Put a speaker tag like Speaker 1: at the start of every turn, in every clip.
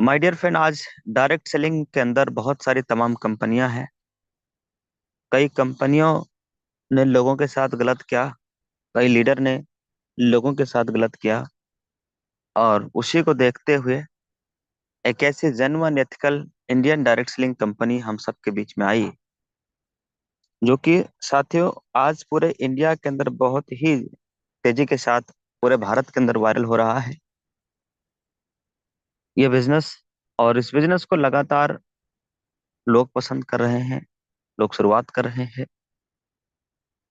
Speaker 1: My dear friend, आज direct selling के अंदर बहुत सारी तमाम कंपनियां हैं। कई कंपनियों ने लोगों के साथ गलत किया, कई लीडर ने लोगों के साथ गलत किया, और उसी को देखते हुए एक ऐसी genuine ethical Indian direct selling company हम सबके बीच में आई, जो कि साथियों आज पूरे इंडिया के अंदर बहुत ही तेजी के साथ पूरे भारत के अंदर वायरल हो रहा है ये बिजनेस। और इस बिजनेस को लगातार लोग पसंद कर रहे हैं, लोग शुरुआत कर रहे हैं।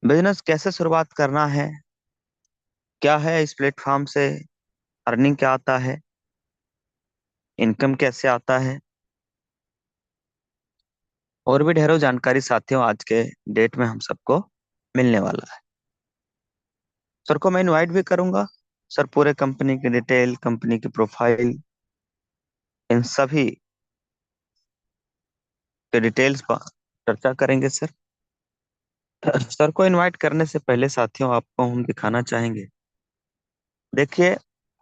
Speaker 1: बिजनेस कैसे शुरुआत करना है, क्या है इस प्लेटफॉर्म से, अर्निंग क्या आता है, इनकम कैसे आता है, और भी ढेरों जानकारी साथियों आज के डेट में हम सबको मिलने वाला है। सर को मैं इनवाइट भी करूंगा। सर पूरे कंपनी की डिटेल, कंपनी की प्रोफाइल, इन सभी के डिटेल्स पर चर्चा करेंगे सर। सर को इनवाइट करने से पहले साथियों आपको हम दिखाना चाहेंगे। देखिए,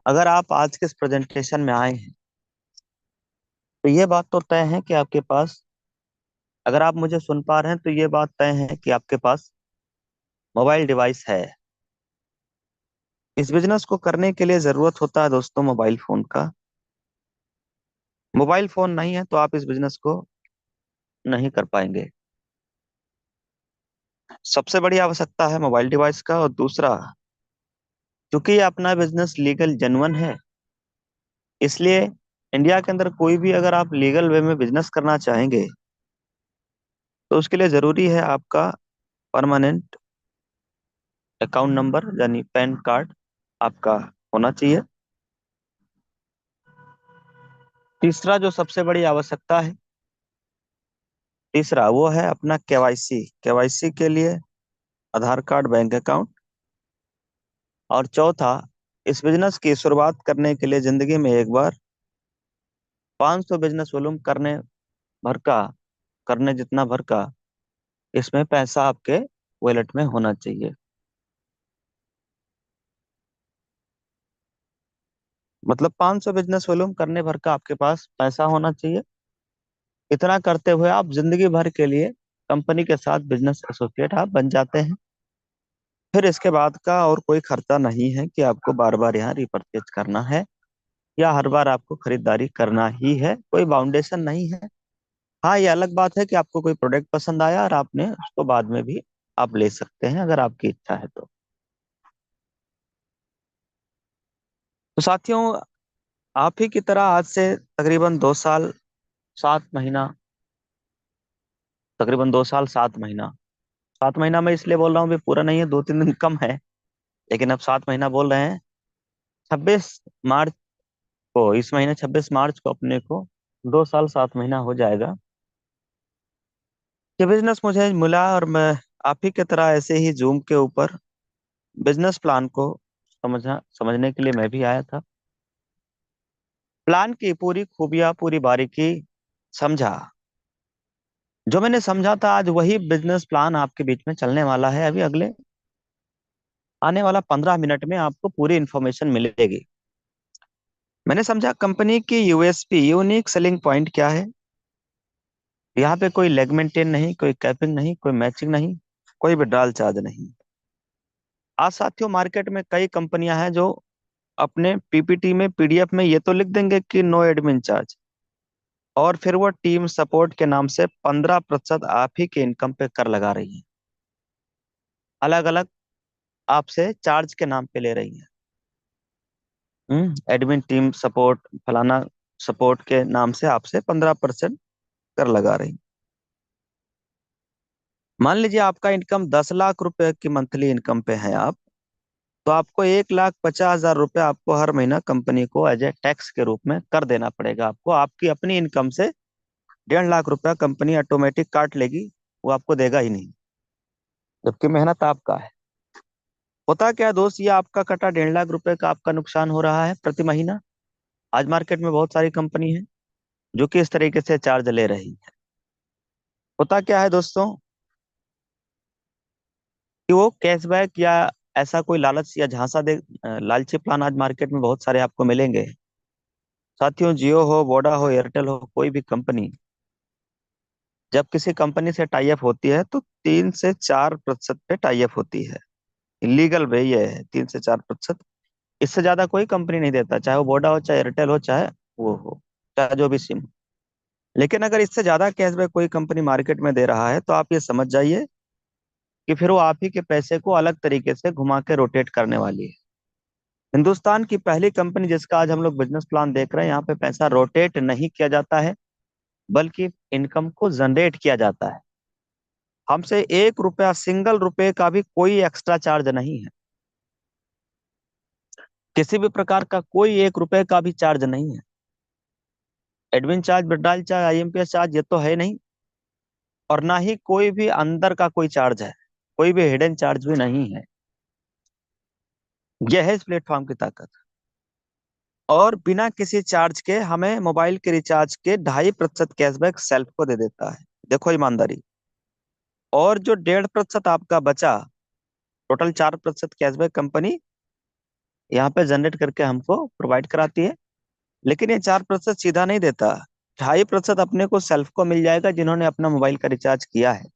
Speaker 1: अगर आप आज के इस प्रेजेंटेशन में आए हैं तो ये बात तो तय है कि आपके पास, अगर आप मुझे सुन पा रहे हैं तो ये बात तय है कि आपके पास मोबाइल डिवाइस है। इस बिजनेस को करने के लिए जरूरत होता है दोस्तों मोबाइल फोन का। मोबाइल फोन नहीं है तो आप इस बिजनेस को नहीं कर पाएंगे। सबसे बड़ी आवश्यकता है मोबाइल डिवाइस का। और दूसरा, क्योंकि ये अपना बिजनेस लीगल जेन्युइन है, इसलिए इंडिया के अंदर कोई भी अगर आप लीगल वे में बिजनेस करना चाहेंगे तो उसके लिए जरूरी है आपका परमानेंट अकाउंट नंबर यानी पैन कार्ड आपका होना चाहिए। तीसरा जो सबसे बड़ी आवश्यकता है, तीसरा वो है अपना केवाईसी। केवाईसी के लिए आधार कार्ड, बैंक अकाउंट। और चौथा, इस बिजनेस की शुरुआत करने के लिए जिंदगी में एक बार 500 बिजनेस वॉल्यूम करने भर का, करने जितना भर का इसमें पैसा आपके वॉलेट में होना चाहिए। मतलब 500 बिजनेस वॉल्यूम करने भर का आपके पास पैसा होना चाहिए। इतना करते हुए आप जिंदगी भर के लिए कंपनी के साथ बिजनेस एसोसिएट आप बन जाते हैं। फिर इसके बाद का और कोई खर्चा नहीं है कि आपको बार बार यहाँ रिपर्चेज करना है या हर बार आपको खरीदारी करना ही है। कोई बाउंडेशन नहीं है। हाँ, ये अलग बात है कि आपको कोई प्रोडक्ट पसंद आया और आपने उसको बाद में भी आप ले सकते हैं अगर आपकी इच्छा है तो साथियों, आप ही की तरह आज से तकरीबन 2 साल 7 महीना, तकरीबन 2 साल 7 महीना, 7 महीना मैं इसलिए बोल रहा हूँ, भी पूरा नहीं है, 2-3 दिन कम है, लेकिन अब 7 महीना बोल रहे हैं। 26 मार्च को, इस महीने 26 मार्च को अपने को 2 साल 7 महीना हो जाएगा। ये बिजनेस मुझे मिला और मैं आप ही की तरह ऐसे ही जूम के ऊपर बिजनेस प्लान को समझने के लिए मैं भी आया था। प्लान की पूरी खूबियां, पूरी बारीकी समझा। जो मैंने समझा था आज वही बिजनेस प्लान आपके बीच में चलने वाला है। अभी अगले आने वाला 15 मिनट में आपको पूरी इंफॉर्मेशन मिलेगी। मैंने समझा कंपनी की यूएसपी, यूनिक सेलिंग पॉइंट क्या है। यहाँ पे कोई लेग मेंटेन नहीं, कोई कैपिंग नहीं, कोई मैचिंग नहीं, कोई विड्रॉल चार्ज नहीं। आज साथियों मार्केट में कई कंपनियां हैं जो अपने पीपीटी में, पीडीएफ में ये तो लिख देंगे कि नो एडमिन चार्ज, और फिर वो टीम सपोर्ट के नाम से 15% आप ही के इनकम पे कर लगा रही है। अलग अलग आपसे चार्ज के नाम पे ले रही है। एडमिन, टीम सपोर्ट, फलाना सपोर्ट के नाम से आपसे 15% कर लगा रही। मान लीजिए आपका इनकम 10 लाख रुपए की मंथली इनकम पे है आप, तो आपको 1,50,000 रुपये आपको हर महीना कंपनी को एज ए टैक्स के रूप में कर देना पड़ेगा। आपको आपकी अपनी इनकम से 1,50,000 रुपया कंपनी ऑटोमेटिक काट लेगी, वो आपको देगा ही नहीं, जबकि मेहनत आपका है। होता क्या है दोस्त, ये आपका कटा 1,50,000 रुपए का आपका नुकसान हो रहा है प्रति महीना। आज मार्केट में बहुत सारी कंपनी है जो कि इस तरीके से चार्ज ले रही है। होता क्या है दोस्तों कि वो कैशबैक या ऐसा कोई लालच या झांसा दे, लालची प्लान आज मार्केट में बहुत सारे आपको मिलेंगे। साथियों, जियो हो, वोडा हो, एयरटेल हो, कोई भी कंपनी जब किसी कंपनी से टाई अप होती है तो 3 से 4% पे टाई अप होती है। लीगल वे ये है, 3 से 4%। इससे ज्यादा कोई कंपनी नहीं देता, चाहे वो वोडा हो, चाहे एयरटेल हो, चाहे वो हो, चाहे जो भी सिम हो। लेकिन अगर इससे ज्यादा कैशबैक कोई कंपनी मार्केट में दे रहा है तो आप ये समझ जाइए कि फिर वो आप ही के पैसे को अलग तरीके से घुमा के रोटेट करने वाली है। हिंदुस्तान की पहली कंपनी जिसका आज हम लोग बिजनेस प्लान देख रहे हैं, यहाँ पे पैसा रोटेट नहीं किया जाता है, बल्कि इनकम को जनरेट किया जाता है। हमसे 1 रुपया, सिंगल रुपए का भी कोई एक्स्ट्रा चार्ज नहीं है। किसी भी प्रकार का कोई 1 रुपए का भी चार्ज नहीं है। Admin charge, withdrawal charge, IMPS charge ये तो है नहीं, और ना ही कोई भी अंदर का कोई चार्ज है। कोई भी हिडन चार्ज भी नहीं है। यह है इस प्लेटफॉर्म की ताकत। और बिना किसी चार्ज के हमें मोबाइल के रिचार्ज के 2.5% कैशबैक सेल्फ को दे देता है। देखो ईमानदारी। और जो 1.5% आपका बचा, टोटल 4% कैशबैक कंपनी यहाँ पे जनरेट करके हमको प्रोवाइड कराती है। लेकिन ये 4% सीधा नहीं देता। 2.5% अपने को सेल्फ को मिल जाएगा जिन्होंने अपना मोबाइल का रिचार्ज किया है।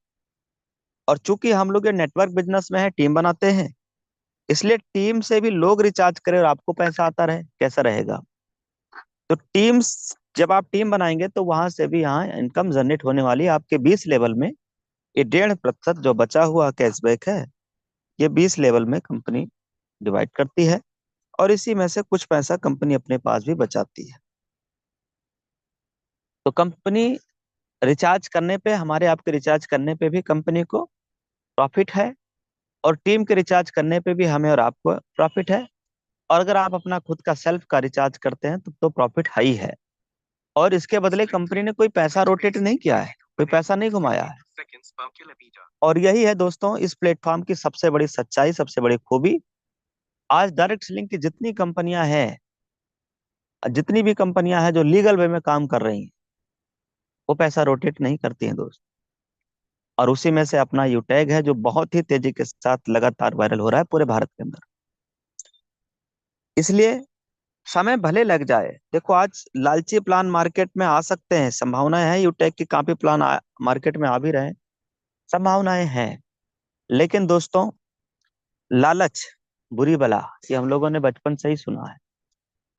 Speaker 1: और चूंकि हम लोग ये नेटवर्क बिजनेस में है, टीम बनाते हैं, इसलिए टीम से भी लोग रिचार्ज करें और आपको पैसा आता रहे, कैसा रहेगा? तो टीम्स, जब आप टीम बनाएंगे तो वहां से भी यहाँ इनकम जनरेट होने वाली है। आपके 20 लेवल में ये 1.5% जो बचा हुआ कैशबैक है, ये 20 लेवल में कंपनी डिवाइड करती है, और इसी में से कुछ पैसा कंपनी अपने पास भी बचाती है। तो कंपनी रिचार्ज करने पे, हमारे आपके रिचार्ज करने पे भी कंपनी को प्रॉफिट है, और टीम के रिचार्ज करने पे भी हमें और आपको प्रॉफिट है। और अगर आप अपना खुद का सेल्फ का रिचार्ज करते हैं तो प्रॉफिट है ही है। और इसके बदले कंपनी ने कोई पैसा रोटेट नहीं किया है, कोई पैसा नहीं घुमाया है। और यही है दोस्तों इस प्लेटफॉर्म की सबसे बड़ी सच्चाई, सबसे बड़ी खूबी। आज डायरेक्ट सेलिंग की जितनी भी कंपनियां हैं जो लीगल वे में काम कर रही हैं, वो पैसा रोटेट नहीं करती हैं दोस्त। और उसी में से अपना यूटैग है, जो बहुत ही तेजी के साथ लगातार वायरल हो रहा है पूरे भारत के अंदर। इसलिए समय भले लग जाए, देखो आज लालची प्लान मार्केट में आ सकते हैं, संभावनाएं हैं, यूटेक की काफी प्लान मार्केट में आ भी रहे हैं, संभावनाएं हैं। लेकिन दोस्तों, लालच बुरी बला, ये हम लोगों ने बचपन से ही सुना है।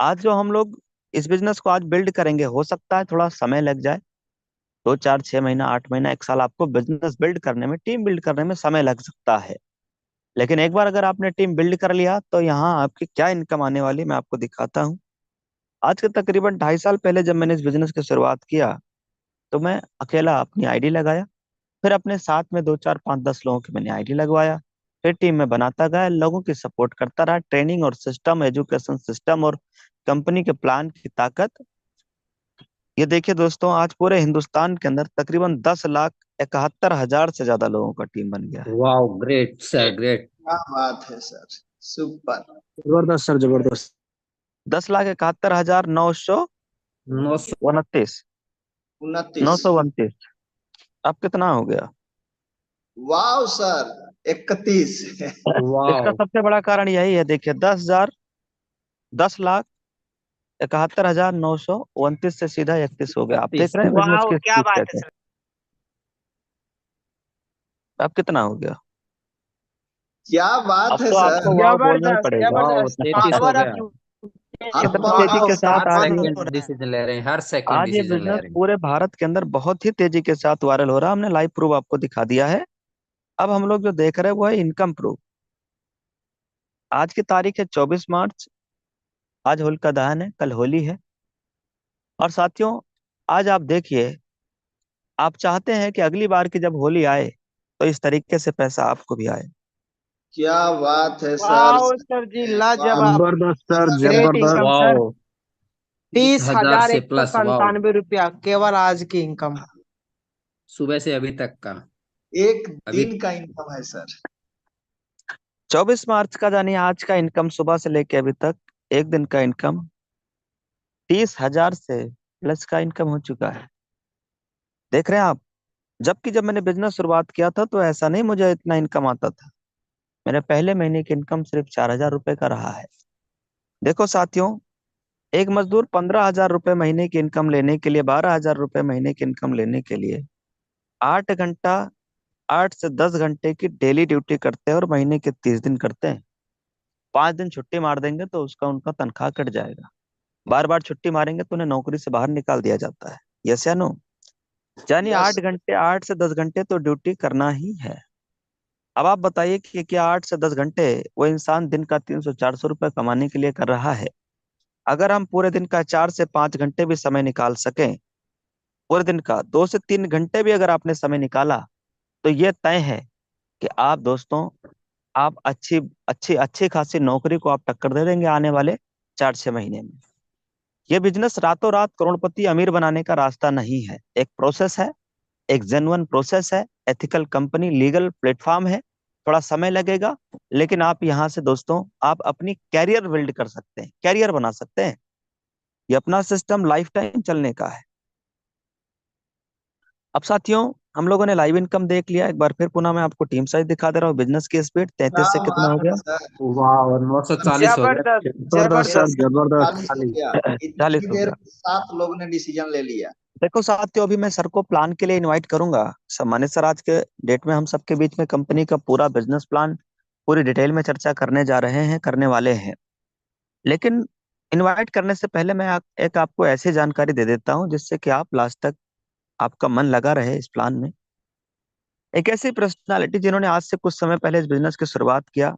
Speaker 1: आज जो हम लोग इस बिजनेस को आज बिल्ड करेंगे, हो सकता है थोड़ा समय लग जाए, 2, 4, 6 महीना, 8 महीना, 1 साल आपको बिजनेस बिल्ड करने में, टीम बिल्ड करने में समय लग सकता है। लेकिन एक बार अगर आपने टीम बिल्ड कर लिया तो यहाँ आपकी क्या इनकम आने वाली मैं आपको दिखाता हूँ। आज के तकरीबन 2.5 साल पहले जब मैंने इस बिजनेस की शुरुआत किया, तो मैं अकेला अपनी आईडी लगाया, फिर अपने साथ में 2, 4, 5, 10 लोगों की मैंने आईडी लगवाया, फिर टीम में बनाता गया, लोगों की सपोर्ट करता रहा, ट्रेनिंग और सिस्टम, एजुकेशन सिस्टम और कंपनी के प्लान की ताकत। ये देखिए दोस्तों, आज पूरे हिंदुस्तान के अंदर तकरीबन 10,71,000 से ज्यादा लोगों का टीम बन गया है।
Speaker 2: Wow, great sir, great.
Speaker 3: क्या बात है सर, सुपर।
Speaker 4: जबरदस्त सर, जबरदस्त।
Speaker 1: 10,71,929।
Speaker 3: 29।
Speaker 1: 929। अब कितना हो गया?
Speaker 3: वाह सर, 31।
Speaker 1: इसका
Speaker 2: वाओ,
Speaker 1: सबसे बड़ा कारण यही है, देखिए 10,71,929 से सीधा 31 हो गया। आप देख रहे हैं बिजनेस
Speaker 4: वाह,
Speaker 1: की
Speaker 4: क्या
Speaker 1: स्पीड
Speaker 4: बात है
Speaker 1: कैसे?
Speaker 4: सर।
Speaker 1: अब कितना हो गया?
Speaker 3: क्या बात
Speaker 1: अब
Speaker 3: है
Speaker 1: तो
Speaker 3: सर।
Speaker 1: आपको वाह बोलना ही
Speaker 4: जबरदस्त,
Speaker 1: पड़ेगा।
Speaker 2: वाओ,
Speaker 4: जबरदस्त।
Speaker 2: 33 हो
Speaker 4: पावर
Speaker 2: गया।
Speaker 4: ऑफ
Speaker 1: कितनी
Speaker 3: अब्बा
Speaker 1: तेजी के साथ
Speaker 2: हर
Speaker 1: आज ये
Speaker 2: सेकंड डिसीजन ले रहे हैं, हर सेकंड
Speaker 1: आज ये
Speaker 2: डिसीजन ले
Speaker 1: बिजनेस
Speaker 2: रहे हैं।
Speaker 1: पूरे भारत के अंदर बहुत ही तेजी के साथ वायरल हो रहा है। हमने लाइव प्रूफ आपको दिखा दिया है। अब हम लोग जो देख रहे हैं वो है इनकम प्रूफ। आज की तारीख है 24 मार्च। आज होलिका दहन है, कल होली है। और साथियों, आज आप देखिए, आप चाहते हैं कि अगली बार की जब होली आए तो इस तरीके से पैसा आपको भी आए।
Speaker 3: क्या बात है सर।
Speaker 4: वाह सर जी,
Speaker 3: वाह,
Speaker 4: लाजवाब।
Speaker 5: जबरदस्त सर,
Speaker 4: ग्रेट
Speaker 5: जबरदस्त।
Speaker 4: Income sir.
Speaker 2: वाओ,
Speaker 4: 30,000
Speaker 2: से
Speaker 4: एक सौ
Speaker 2: प्लस। वाओ,
Speaker 4: संतानवे रुपया केवल आज की इनकम।
Speaker 2: सुबह से अभी तक का।
Speaker 3: एक
Speaker 2: अभी
Speaker 3: दिन का इनकम है सर।
Speaker 1: 24 मार्च का यानी आज का इनकम, सुबह से लेके अभी तक एक दिन का इनकम 30,000 से प्लस का इनकम हो चुका है। देख रहे हैं आप? जबकि जब मैंने बिजनेस शुरुआत किया था तो ऐसा नहीं मुझे इतना इनकम आता था। मेरे पहले महीने की इनकम सिर्फ 4,000 रुपए का रहा है। देखो साथियों, एक मजदूर 15,000 रुपए महीने की इनकम लेने के लिए, 12,000 रुपए महीने की इनकम लेने के लिए 8 घंटा, 8 से 10 घंटे की डेली ड्यूटी करते हैं और महीने के 30 दिन करते हैं। 5 दिन छुट्टी मार देंगे तो उसका उनका तनख्वाह कट जाएगा। बार बार छुट्टी मारेंगे तो उन्हें नौकरी से बाहर निकाल दिया जाता है। यस या नो? यानी
Speaker 3: यस।
Speaker 1: 8 घंटे, 8 से 10 घंटे तो ड्यूटी करना ही है। अब आप बताइए कि क्या 8 से 10 घंटे वो इंसान दिन का 300-400 रुपए कमाने के लिए कर रहा है? अगर हम पूरे दिन का 4 से 5 घंटे भी समय निकाल सकें, पूरे दिन का 2 से 3 घंटे भी अगर आपने समय निकाला, तो ये तय है कि आप दोस्तों, आप अच्छी अच्छी अच्छी खासी नौकरी को आप टक्कर दे देंगे आने वाले 4-6 महीने में। ये बिजनेस रातों रात करोड़पति अमीर बनाने का रास्ता नहीं है, एक प्रोसेस है, एक जेन्युइन प्रोसेस है, एथिकल कंपनी, लीगल प्लेटफॉर्म है। थोड़ा समय लगेगा, लेकिन आप यहाँ से दोस्तों आप अपनी कैरियर बिल्ड कर सकते हैं, कैरियर बना सकते हैं। ये अपना सिस्टम लाइफ टाइम चलने का है। अब साथियों, हम लोगों ने लाइव इनकम देख लिया। एक बार फिर पुनः मैं आपको टीम साइज दिखा दे रहा हूँ। बिजनेस की स्पीड 33 से
Speaker 3: क्या
Speaker 1: कितना हो
Speaker 3: बात है
Speaker 1: गया?
Speaker 3: सर।
Speaker 2: वाह, 940 हो गया।
Speaker 1: जबरदस्त,
Speaker 4: जबरदस्त सर,
Speaker 1: जबरदस्त।
Speaker 4: जबरदस्त।
Speaker 3: 40 हो
Speaker 4: खाली
Speaker 3: गया। इतनी
Speaker 1: 40
Speaker 3: ही
Speaker 1: हो
Speaker 3: देर
Speaker 1: गया।
Speaker 3: में 7 लोगों ने डिसीजन ले लिया।
Speaker 1: देखो साथियों, अभी मैं सर को प्लान के लिए इनवाइट करूंगा। सम्मानित सर, आज के डेट में हम सबके बीच में कंपनी का पूरा बिजनेस प्लान पूरी डिटेल में चर्चा करने जा रहे हैं, करने वाले हैं। लेकिन इनवाइट करने से पहले मैं एक आपको ऐसी जानकारी दे देता हूं जिससे कि आप लास्ट तक आपका मन लगा रहे इस प्लान में। एक ऐसी पर्सनालिटी जिन्होंने आज से कुछ समय पहले इस बिजनेस की शुरुआत किया,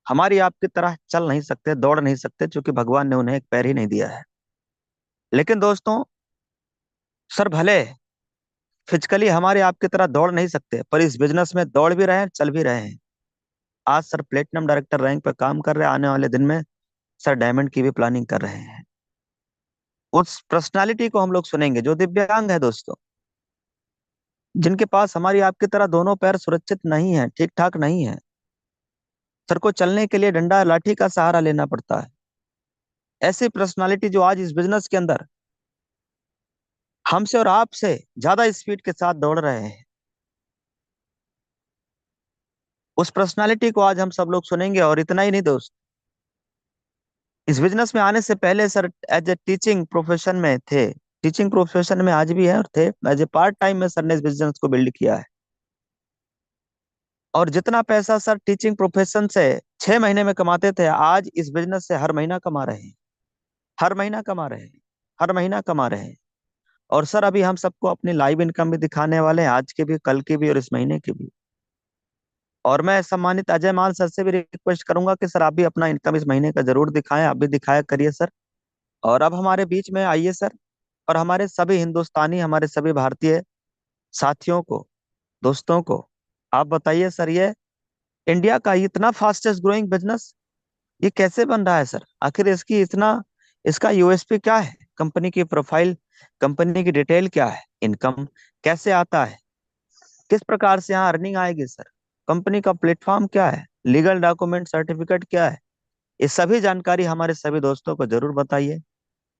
Speaker 1: हमारी आपकी तरह चल नहीं सकते, दौड़ नहीं सकते, क्योंकि भगवान ने उन्हें एक पैर ही नहीं दिया है। लेकिन दोस्तों, सर भले फिजिकली हमारे आपकी तरह दौड़ नहीं सकते, पर इस बिजनेस में दौड़ भी रहे हैं, चल भी रहे हैं। आज सर प्लेटिनम डायरेक्टर रैंक पर काम कर रहे हैं, आने वाले दिन में सर डायमंड की भी प्लानिंग कर रहे हैं। उस पर्सनालिटी को हम लोग सुनेंगे जो दिव्यांग है दोस्तों, जिनके पास हमारी आपकी तरह दोनों पैर सुरक्षित नहीं है, ठीक ठाक नहीं है। सर को चलने के लिए डंडा लाठी का सहारा लेना पड़ता है। ऐसी पर्सनालिटी जो आज इस बिजनेस के अंदर हमसे और आपसे ज्यादा स्पीड के साथ दौड़ रहे हैं, उस पर्सनालिटी को आज हम सब लोग सुनेंगे। और इतना ही नहीं दोस्त, इस बिजनेस में आने से पहले sir as a teaching profession में थे, टीचिंग प्रोफेशन में आज भी है और थे। एज ए पार्ट टाइम में सर ने इस बिजनेस को बिल्ड किया है। और जितना पैसा सर टीचिंग प्रोफेशन से 6 महीने में कमाते थे, आज इस बिजनेस से हर महीना कमा रहे हैं, हर महीना कमा रहे हैं, हर महीना कमा रहे हैं। और सर अभी हम सबको अपनी लाइव इनकम भी दिखाने वाले हैं, आज की भी, कल की भी और इस महीने की भी। और मैं सम्मानित अजय माल सर से भी रिक्वेस्ट करूंगा कि सर आप भी अपना इनकम इस महीने का जरूर दिखाएं, आप भी दिखाया करिए सर। और अब हमारे बीच में आइए सर, और हमारे सभी हिंदुस्तानी, हमारे सभी भारतीय साथियों को, दोस्तों को आप बताइए सर, ये इंडिया का इतना फास्टेस्ट ग्रोइंग बिजनेस ये कैसे बन रहा है सर? आखिर इसकी इतना, इसका यूएसपी क्या है? कंपनी की प्रोफाइल, कंपनी की डिटेल क्या है? इनकम कैसे आता है? किस प्रकार से यहाँ अर्निंग आएगी सर? कंपनी का प्लेटफॉर्म क्या है? लीगल डॉक्यूमेंट, सर्टिफिकेट क्या है? ये सभी जानकारी हमारे सभी दोस्तों को जरूर बताइए।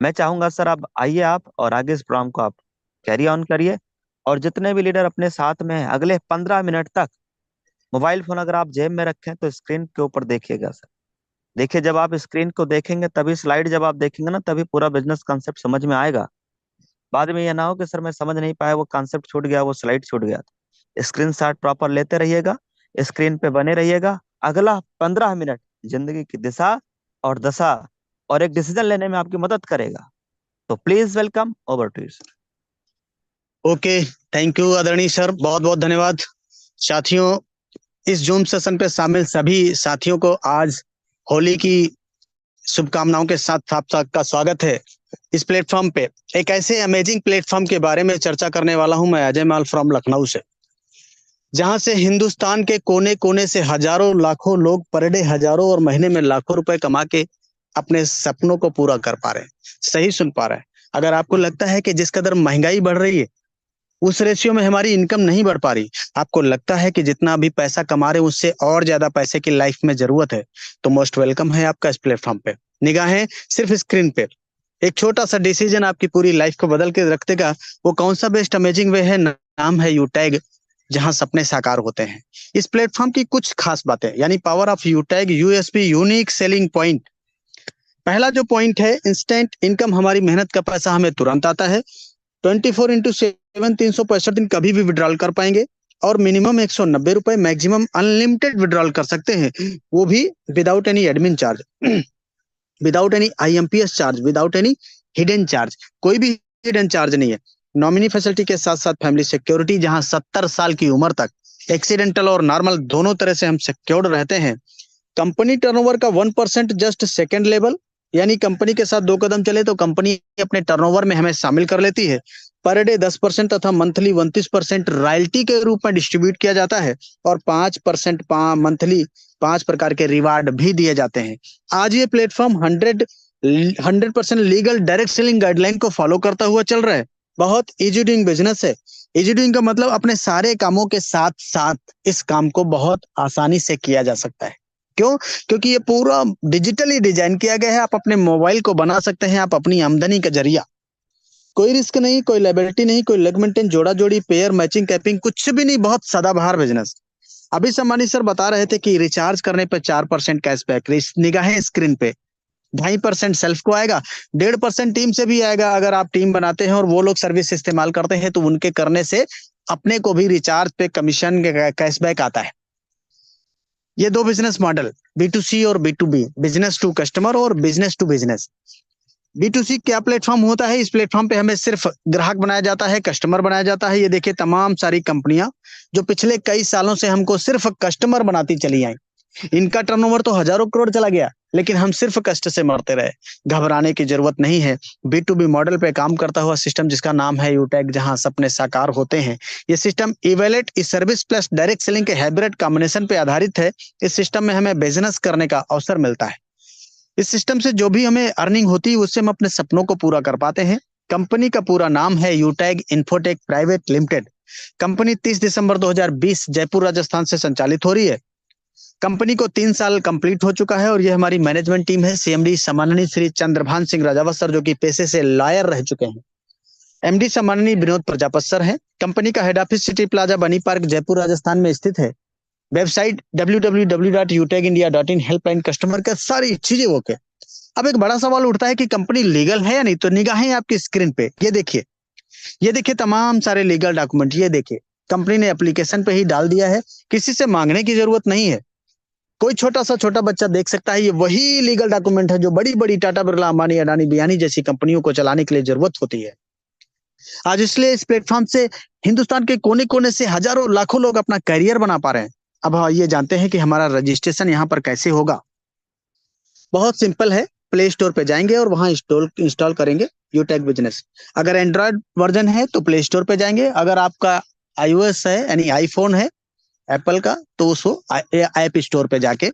Speaker 1: मैं चाहूंगा सर आप आइए, आप और आगे इस प्रोग्राम को आप कैरी ऑन करिए। और जितने भी लीडर अपने साथ में हैं, अगले 15 मिनट तक मोबाइल फोन अगर आप जेब में रखें तो स्क्रीन के ऊपर देखिएगा सर। देखिए, जब आप स्क्रीन को देखेंगे, तभी स्लाइड जब आप देखेंगे ना, तभी पूरा बिजनेस कॉन्सेप्ट समझ में आएगा। बाद में ये ना हो कि सर मैं समझ नहीं पाया, वो कॉन्सेप्ट छूट गया, वो स्लाइड छूट गया। स्क्रीन शॉट प्रॉपर लेते रहिएगा, स्क्रीन पे बने रहिएगा। अगला 15 मिनट जिंदगी की दिशा और दशा और एक डिसीजन लेने में आपकी मदद करेगा। तो please welcome, over to you sir.
Speaker 5: Okay, thank you आदरणीय सर, बहुत बहुत धन्यवाद। साथियों, इस जूम सेशन पे शामिल सभी साथियों को आज होली की शुभकामनाओं के साथ आप सबका स्वागत है। इस प्लेटफॉर्म पे एक ऐसे अमेजिंग प्लेटफॉर्म के बारे में चर्चा करने वाला हूं मैं, अजय माल फ्रॉम लखनऊ से, जहां से हिंदुस्तान के कोने कोने से हजारों लाखों लोग पर डे हजारों और महीने में लाखों रुपए कमा के अपने सपनों को पूरा कर पा रहे हैं। सही सुन पा रहे हैं। अगर आपको लगता है कि जिस कदर महंगाई बढ़ रही है उस रेशियो में हमारी इनकम नहीं बढ़ पा रही, आपको लगता है कि जितना भी पैसा कमा रहे हैं उससे और ज्यादा पैसे की लाइफ में जरूरत है, तो मोस्ट वेलकम है आपका इस प्लेटफॉर्म पे। निगाहें सिर्फ स्क्रीन पे, एक छोटा सा डिसीजन आपकी पूरी लाइफ को बदल के रख देगा। वो कौन सा बेस्ट अमेजिंग वे है? नाम है यूटैग, जहां सपने साकार होते हैं। इस प्लेटफॉर्म की कुछ खास बातें, यानी power of YouTag, USP, unique selling point, पहला जो पॉइंट है, इंस्टेंट इनकम, हमारी मेहनत का पैसा हमें तुरंत आता है। 24x7 365 दिन कभी भी विड्रॉल कर पाएंगे और मिनिमम 190 रुपए, मैक्सिमम अनलिमिटेड विड्रॉल कर सकते हैं, वो भी without any admin charge, without any IMPS charge, without any hidden charge. कोई भी हिडन चार्ज नहीं है। नॉमिनी फैसिलिटी के साथ साथ फैमिली सिक्योरिटी, जहां 70 साल की उम्र तक एक्सीडेंटल और नॉर्मल दोनों तरह से हम सिक्योर्ड रहते हैं। कंपनी टर्नओवर का 1% जस्ट सेकंड लेवल, यानी कंपनी के साथ 2 कदम चले तो कंपनी अपने टर्नओवर में हमें शामिल कर लेती है। पर डे 10% तथा मंथली 29% रॉयल्टी के रूप में डिस्ट्रीब्यूट किया जाता है और 5% मंथली 5 प्रकार के रिवार्ड भी दिए जाते हैं। आज ये platform 100% legal direct selling guideline को फॉलो करता हुआ चल रहा है। बहुत इजी डूइंग बिजनेस है। इजी डूइंग का मतलब अपने सारे कामों के साथ साथ इस काम को बहुत आसानी से किया जा सकता है। क्यों? क्योंकि ये पूरा डिजिटली डिजाइन किया गया है। आप अपने मोबाइल को बना सकते हैं, आप अपनी आमदनी का जरिया। कोई रिस्क नहीं, कोई लायबिलिटी नहीं, कोई लेग मेंटेन, जोड़ा जोड़ी, पेयर मैचिंग, कैपिंग, कुछ भी नहीं। बहुत सदाबहार बिजनेस। अभी सम्मानी सर बता रहे थे कि रिचार्ज करने पर 4% कैशबैक, निगाहें स्क्रीन पे 2.5% सेल्फ को आएगा, 1.5% टीम से भी आएगा। अगर आप टीम बनाते हैं और वो लोग सर्विस इस्तेमाल करते हैं तो उनके करने से अपने को भी रिचार्ज पे कमीशन कैशबैक आता है। ये 2 बिजनेस मॉडल, B2C और B2B, बिजनेस टू कस्टमर और बिजनेस टू बिजनेस। B2C क्या प्लेटफॉर्म होता है? इस प्लेटफॉर्म पे हमें सिर्फ ग्राहक बनाया जाता है, कस्टमर बनाया जाता है। ये देखिए तमाम सारी कंपनियां जो पिछले कई सालों से हमको सिर्फ कस्टमर बनाती चली आई, इनका टर्नओवर तो हजारों करोड़ चला गया, लेकिन हम सिर्फ कष्ट से मरते रहे। घबराने की जरूरत नहीं है। B2B मॉडल पे काम करता हुआ सिस्टम जिसका नाम है यूटैग, जहां सपने साकार होते हैं। ये सिस्टम इवेलेट इस सर्विस प्लस डायरेक्ट सेलिंग के हाइब्रिड कॉम्बिनेशन पे आधारित है। इस सिस्टम में हमें बिजनेस करने का अवसर मिलता है। इस सिस्टम से जो भी हमें अर्निंग होती है उससे हम अपने सपनों को पूरा कर पाते हैं। कंपनी का पूरा नाम है यूटैग इन्फोटेक प्राइवेट लिमिटेड। कंपनी 30 दिसंबर 2020 जयपुर राजस्थान से संचालित हो रही है। कंपनी को 3 साल कंप्लीट हो चुका है और ये हमारी मैनेजमेंट टीम है। CMD सम्माननीय श्री चंद्रभान सिंह राजावत सर, जो कि पेशे से लॉयर रह चुके हैं। MD सम्माननीय विनोद प्रजापत सर हैं। कंपनी का हेड ऑफिस सिटी प्लाजा बनी पार्क जयपुर राजस्थान में स्थित है। वेबसाइट www.utegindia.in, हेल्पलाइन कस्टमर का सारी चीजें ओके। अब एक बड़ा सवाल उठता है कि कंपनी लीगल है या नहीं, तो निगाहें आपकी स्क्रीन पे ये देखिए तमाम सारे लीगल डॉक्यूमेंट। ये देखिए कंपनी ने एप्लीकेशन पे ही डाल दिया है, किसी से मांगने की जरूरत नहीं है। कोई छोटा बच्चा देख सकता है। ये वही लीगल डॉक्यूमेंट है जो बड़ी बड़ी टाटा, बिरला, अंबानी, अडानी, बियानी जैसी कंपनियों को चलाने के लिए जरूरत होती है। आज इसलिए इस प्लेटफॉर्म से हिंदुस्तान के कोने कोने से हजारों लाखों लोग अपना करियर बना पा रहे हैं। अब ये जानते हैं कि हमारा रजिस्ट्रेशन यहाँ पर कैसे होगा। बहुत सिंपल है। प्ले स्टोर पे जाएंगे और वहां इंस्टॉल करेंगे यूटैग बिजनेस। अगर एंड्रॉयड वर्जन है तो प्ले स्टोर पे जाएंगे। अगर आपका iOS है यानी आईफोन है एप्पल का, तो उसको ऐप स्टोर पे जाके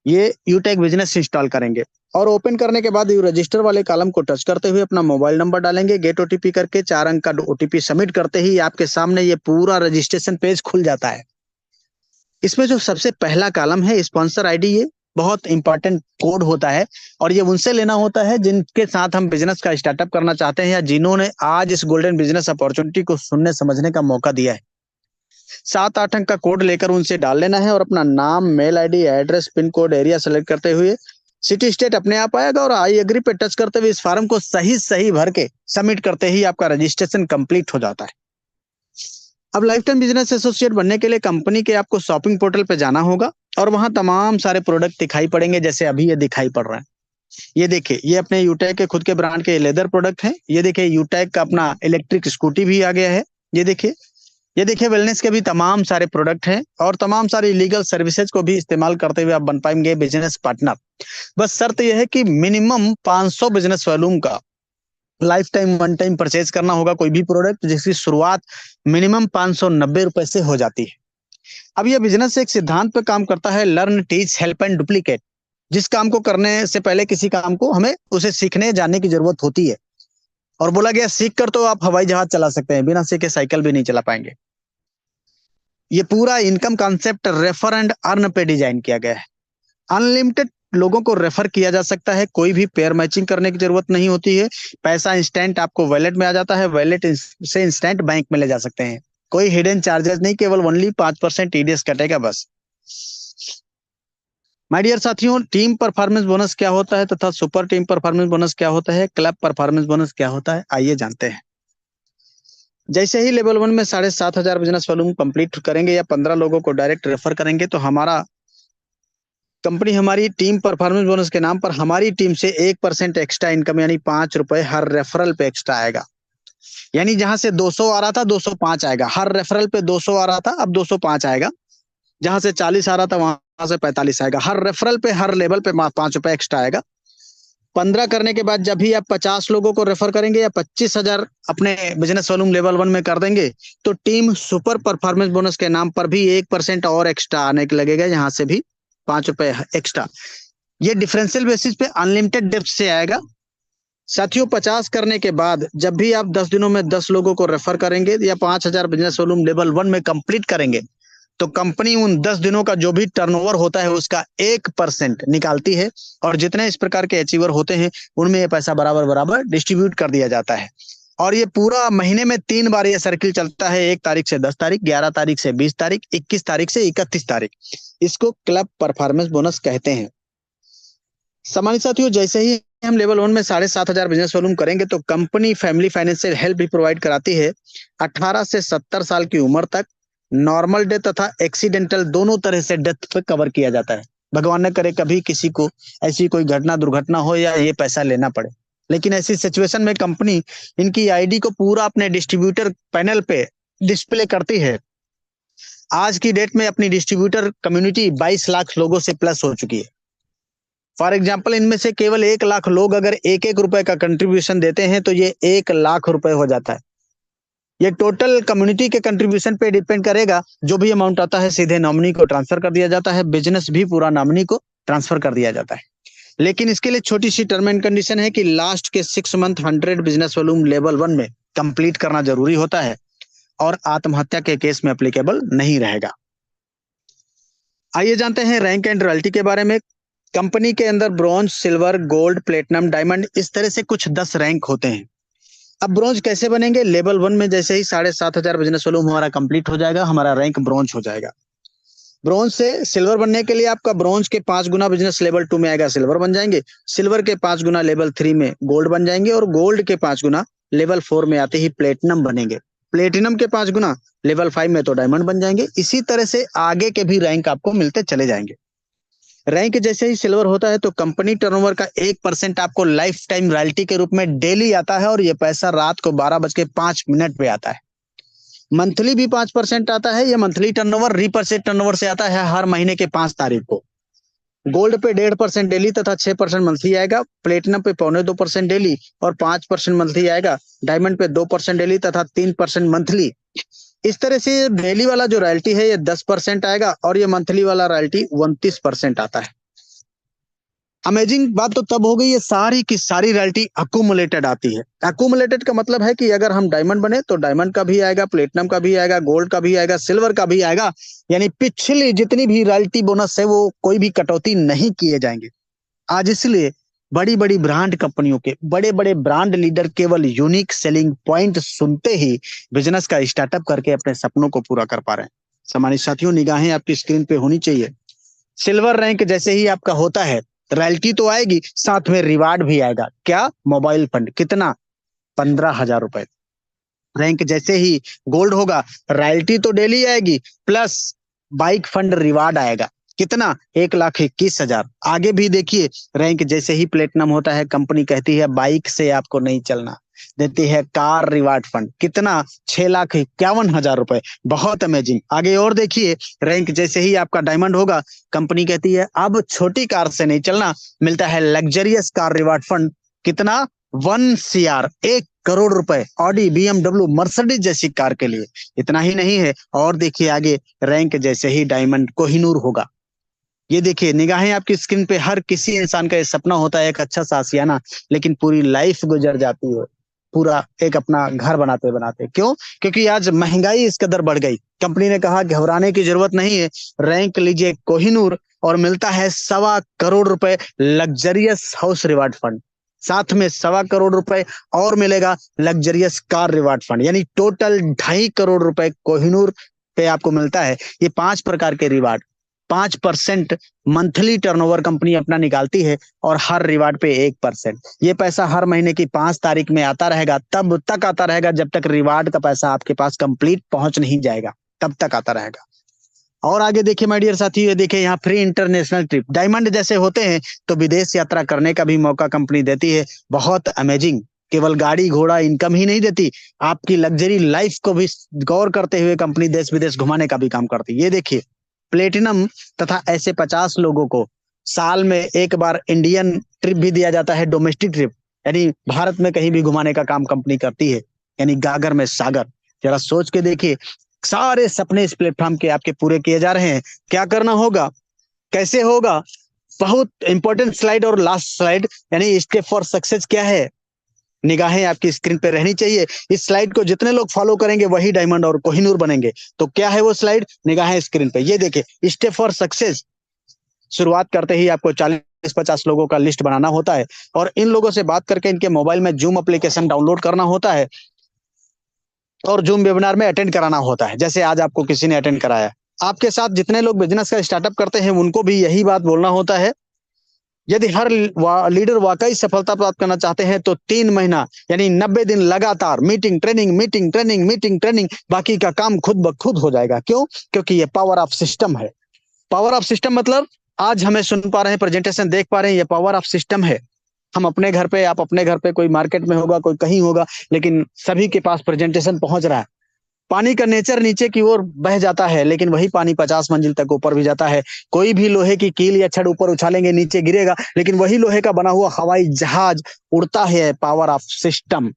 Speaker 5: ये यूटैग बिजनेस इंस्टॉल करेंगे और ओपन करने के बाद रजिस्टर वाले कॉलम को टच करते हुए अपना मोबाइल नंबर डालेंगे। गेट OTP करके 4 अंक का OTP सबमिट करते ही आपके सामने ये पूरा रजिस्ट्रेशन पेज खुल जाता है। इसमें जो सबसे पहला कॉलम है स्पॉन्सर ID, ये बहुत इंपॉर्टेंट कोड होता है और ये उनसे लेना होता है जिनके साथ हम बिजनेस का स्टार्टअप करना चाहते हैं या जिन्होंने आज इस गोल्डन बिजनेस अपॉर्चुनिटी को सुनने समझने का मौका दिया है। 7-8 अंक का कोड लेकर उनसे डाल लेना है और अपना नाम, mail ID, address, pin code, area select करते हुए सिटी स्टेट अपने आप आएगा और आई एग्री पे टच करते हुए इस फॉर्म को सही भर के सबमिट करते ही आपका रजिस्ट्रेशन कंप्लीट हो जाता है। अब लाइफ टाइम बिजनेस एसोसिएट बनने के लिए कंपनी के आपको शॉपिंग पोर्टल पे जाना होगा और वहां तमाम सारे प्रोडक्ट दिखाई पड़ेंगे, जैसे अभी ये दिखाई पड़ रहा है। ये देखिए, ये अपने यूटैग के खुद के ब्रांड के लेदर प्रोडक्ट है। ये देखिए यूटैग का अपना इलेक्ट्रिक स्कूटी भी आ गया है। ये देखिए वेलनेस के भी तमाम सारे प्रोडक्ट हैं और तमाम सारी लीगल सर्विसेज को भी इस्तेमाल करते हुए आप बन पाएंगे बिजनेस पार्टनर। बस शर्त यह है कि मिनिमम 500 बिजनेस वॉल्यूम का life time one time purchase करना होगा कोई भी प्रोडक्ट, जिसकी शुरुआत मिनिमम 590 रुपए से हो जाती है। अब यह बिजनेस एक सिद्धांत पे काम करता है, learn, teach, help and duplicate. जिस काम को करने से पहले किसी काम को हमें उसे सीखने जानने की जरूरत होती है और बोला गया सीख कर तो आप हवाई जहाज चला सकते हैं, बिना सीखे साइकिल भी नहीं चला पाएंगे। ये पूरा income concept refer and earn पे डिजाइन किया गया है। अनलिमिटेड लोगों को रेफर किया जा सकता है, कोई भी पेयर मैचिंग करने की जरूरत नहीं होती है। पैसा इंस्टेंट आपको वॉलेट में आ जाता है, वॉलेट से इंस्टेंट बैंक में ले जा सकते हैं। कोई हिडन चार्जेस नहीं, केवल ओनली 5% TDS कटेगा बस। माय डियर साथियों, टीम परफॉर्मेंस बोनस क्या होता है तथा सुपर टीम परफॉर्मेंस बोनस क्या होता है, क्लब परफॉर्मेंस बोनस क्या होता है, आइए जानते हैं। जैसे ही लेवल 1 में 7,500 बिजनेस वॉल्यूम कंप्लीट करेंगे या 15 लोगों को डायरेक्ट रेफर करेंगे तो हमारा कंपनी हमारी टीम परफॉर्मेंस बोनस के नाम पर हमारी टीम से 1% एक्स्ट्रा इनकम यानी 5 रुपए हर रेफरल पे एक्स्ट्रा आएगा। यानी जहां से 200 आ रहा था 205 आएगा, हर रेफरल पे 200 आ रहा था अब 205 आएगा, जहां से 40 आ रहा था वहां से 45 आएगा, हर रेफरल पे हर लेवल पे 5 रुपए एक्स्ट्रा आएगा। 15 करने के बाद जब भी आप 50 लोगों को रेफर करेंगे या 25,000 अपने बिजनेस वॉल्यूम लेवल 1 में कर देंगे तो टीम सुपर परफॉर्मेंस बोनस के नाम पर भी 1% और एक्स्ट्रा आने के लगेगा, यहाँ से भी 5 रुपए एक्स्ट्रा। ये डिफरेंशियल बेसिस पे अनलिमिटेड डेप्थ से आएगा। साथियों 50 करने के बाद जब भी आप 10 दिनों में 10 लोगों को रेफर करेंगे या 5,000 बिजनेस वॉल्यूम लेवल 1 में कंप्लीट करेंगे तो कंपनी उन 10 दिनों का जो भी टर्नओवर होता है उसका 1% निकालती है और जितने इस प्रकार के अचीवर होते हैं उनमें ये पैसा बराबर बराबर डिस्ट्रीब्यूट कर दिया जाता है। और ये पूरा महीने में 3 बार ये सर्किल चलता है, 1 तारीख से 10 तारीख, 11 तारीख से 20 तारीख, 21 तारीख से 31 तारीख। इसको क्लब परफॉर्मेंस बोनस कहते हैं। सामान्य साथियों, जैसे ही हम लेवल 1 में 7,500 बिजनेस वॉल्यूम करेंगे तो कंपनी फैमिली फाइनेंशियल हेल्प भी प्रोवाइड कराती है। 18 से 70 साल की उम्र तक नॉर्मल डेथ तथा एक्सीडेंटल दोनों तरह से डेथ पे कवर किया जाता है। भगवान न करे कभी किसी को ऐसी कोई घटना दुर्घटना हो या ये पैसा लेना पड़े, लेकिन ऐसी सिचुएशन में कंपनी इनकी आईडी को पूरा अपने डिस्ट्रीब्यूटर पैनल पे डिस्प्ले करती है। आज की डेट में अपनी डिस्ट्रीब्यूटर कम्युनिटी 22 लाख लोगों से प्लस हो चुकी है। फॉर एग्जाम्पल, इनमें से केवल 1 लाख लोग अगर 1-1 रुपए का कंट्रीब्यूशन देते हैं तो ये 1 लाख रुपए हो जाता है। ये टोटल कम्युनिटी के कंट्रीब्यूशन पे डिपेंड करेगा। जो भी अमाउंट आता है सीधे नॉमिनी को ट्रांसफर कर दिया जाता है, बिजनेस भी पूरा नॉमिनी को ट्रांसफर कर दिया जाता है। लेकिन इसके लिए छोटी सी टर्म एंड कंडीशन है कि लास्ट के 6 मंथ 100 बिजनेस वॉल्यूम लेवल 1 में कंप्लीट करना जरूरी होता है और आत्महत्या के केस में एप्लीकेबल नहीं रहेगा। आइए जानते हैं रैंक एंड रॉयल्टी के बारे में। कंपनी के अंदर bronze, silver, gold, platinum, diamond इस तरह से कुछ 10 रैंक होते हैं। अब ब्रॉन्ज कैसे बनेंगे? लेवल 1 में जैसे ही 7,500 बिजनेस वॉल्यूम हमारा कंप्लीट हो जाएगा, हमारा रैंक ब्रॉन्ज हो जाएगा। ब्रॉन्ज से सिल्वर बनने के लिए आपका ब्रॉन्ज के 5 गुना बिजनेस लेवल 2 में आएगा, सिल्वर बन जाएंगे। सिल्वर के 5 गुना लेवल 3 में गोल्ड बन जाएंगे और गोल्ड के 5 गुना लेवल 4 में आते ही प्लेटिनम बनेंगे। प्लेटिनम के 5 गुना लेवल 5 में तो डायमंड बन जाएंगे। इसी तरह से आगे के भी रैंक आपको मिलते चले जाएंगे। रैंक जैसे ही सिल्वर होता है तो कंपनी टर्नओवर का 1% आपको लाइफ टाइम रॉयल्टी के रूप में डेली आता है और ये पैसा रात को 12:05 पे आता है। मंथली भी 5% आता है। ये मंथली टर्नओवर रीपर्चेज टर्नओवर से आता है हर महीने के 5 तारीख को। गोल्ड पे 1.5% डेली तथा 6% मंथली आएगा। प्लेटिनम पे 0.25% डेली और 5% मंथली आएगा। डायमंड पे 2% डेली तथा 3% मंथली। इस तरह से डेली वाला जो रॉयल्टी है ये 10% आएगा और ये मंथली वाला रॉयल्टी 29% आता है। अमेजिंग बात तो तब हो गई, ये सारी की सारी रॉयल्टी अक्यूमुलेटेड आती है। अक्यूमुलेटेड का मतलब है कि अगर हम डायमंड बने तो डायमंड का भी आएगा, प्लेटिनम का भी आएगा, गोल्ड का भी आएगा, सिल्वर का भी आएगा। यानी पिछली जितनी भी रॉयल्टी बोनस है वो कोई भी कटौती नहीं किए जाएंगे। आज इसलिए बड़ी बड़ी ब्रांड कंपनियों के बड़े बड़े ब्रांड लीडर केवल यूनिक सेलिंग पॉइंट सुनते ही बिजनेस का स्टार्टअप करके अपने सपनों को पूरा कर पा रहे हैं। सम्मानित साथियों, निगाहें आपकी स्क्रीन पे होनी चाहिए। सिल्वर रैंक जैसे ही आपका होता है, रॉयल्टी तो आएगी, साथ में रिवार्ड भी आएगा। क्या? Mobile fund. कितना? 15,000 रुपए। रैंक जैसे ही गोल्ड होगा, रॉयल्टी तो डेली आएगी प्लस बाइक फंड रिवार्ड आएगा। कितना? 1,21,000। आगे भी देखिए, रैंक जैसे ही प्लेटिनम होता है, कंपनी कहती है बाइक से आपको नहीं चलना, देती है कार रिवार्ड फंड। कितना? 6,51,000 रुपए। बहुत अमेजिंग। आगे और देखिए, रैंक जैसे ही आपका डायमंड होगा, कंपनी कहती है अब छोटी कार से नहीं चलना, मिलता है लग्जरियस कार रिवार्ड फंड। कितना? 1 CR, 1 करोड़ रुपए, ऑडी, BMW, मर्सिडीज जैसी कार के लिए। इतना ही नहीं है, और देखिए आगे, रैंक जैसे ही डायमंड कोहिनूर होगा। ये देखिए, निगाहें आपकी स्क्रीन पे। हर किसी इंसान का ये सपना होता है एक अच्छा सा आशियाना, लेकिन पूरी लाइफ गुजर जाती है पूरा एक अपना घर बनाते बनाते। क्यों? क्योंकि आज महंगाई इस कदर बढ़ गई। कंपनी ने कहा घबराने की जरूरत नहीं है, रैंक लीजिए कोहिनूर और मिलता है 1.25 करोड़ रुपए लग्जरियस हाउस रिवार्ड फंड। साथ में 1.25 करोड़ रुपए और मिलेगा लग्जरियस कार रिवार्ड फंड। यानी टोटल 2.5 करोड़ रुपए कोहिनूर पे आपको मिलता है। ये 5 प्रकार के रिवार्ड, 5% मंथली टर्नओवर कंपनी अपना निकालती है और हर रिवार्ड पे 1%। ये पैसा हर महीने की 5 तारीख में आता रहेगा, तब तक आता रहेगा जब तक रिवार्ड का पैसा आपके पास कंप्लीट पहुंच नहीं जाएगा, तब तक आता रहेगा। और आगे देखिए माय डियर साथी, ये देखिए यहाँ फ्री इंटरनेशनल ट्रिप, डायमंड जैसे होते हैं तो विदेश यात्रा करने का भी मौका कंपनी देती है। बहुत अमेजिंग, केवल गाड़ी घोड़ा इनकम ही नहीं देती, आपकी लग्जरी लाइफ को भी गौर करते हुए कंपनी देश विदेश घुमाने का भी काम करती है। ये देखिए प्लेटिनम तथा ऐसे 50 लोगों को साल में एक बार इंडियन ट्रिप भी दिया जाता है, डोमेस्टिक ट्रिप, यानी भारत में कहीं भी घुमाने का काम कंपनी करती है, यानी गागर में सागर। जरा सोच के देखिए, सारे सपने इस प्लेटफॉर्म के आपके पूरे किए जा रहे हैं। क्या करना होगा, कैसे होगा, बहुत इंपॉर्टेंट स्लाइड और लास्ट स्लाइड, यानी स्टेप फॉर सक्सेस क्या है, निगाहें आपकी स्क्रीन पे रहनी चाहिए। इस स्लाइड को जितने लोग फॉलो करेंगे वही डायमंड और कोहिनूर बनेंगे। तो क्या है वो स्लाइड, निगाहें स्क्रीन पे, ये देखिए स्टेप फॉर सक्सेस। शुरुआत करते ही आपको 40-50 लोगों का लिस्ट बनाना होता है और इन लोगों से बात करके इनके मोबाइल में जूम एप्लीकेशन डाउनलोड करना होता है और जूम वेबिनार में अटेंड कराना होता है, जैसे आज आपको किसी ने अटेंड कराया। आपके साथ जितने लोग बिजनेस का स्टार्टअप करते हैं उनको भी यही बात बोलना होता है। यदि हर लीडर वाकई सफलता प्राप्त करना चाहते हैं तो 3 महीना यानी 90 दिन लगातार meeting training meeting training meeting training, बाकी का काम खुद ब खुद हो जाएगा। क्यों? क्योंकि ये पावर ऑफ सिस्टम है। पावर ऑफ सिस्टम मतलब आज हमें सुन पा रहे हैं, प्रेजेंटेशन देख पा रहे हैं, ये पावर ऑफ सिस्टम है। हम अपने घर पे, आप अपने घर पे, कोई मार्केट में होगा, कोई कहीं होगा, लेकिन सभी के पास प्रेजेंटेशन पहुंच रहा है। पानी का नेचर नीचे की ओर बह जाता है, लेकिन वही पानी 50 मंजिल तक ऊपर भी जाता है। कोई भी लोहे की कील या छड़ ऊपर उछालेंगे नीचे गिरेगा, लेकिन वही लोहे का बना हुआ हवाई जहाज उड़ता है। Power of system.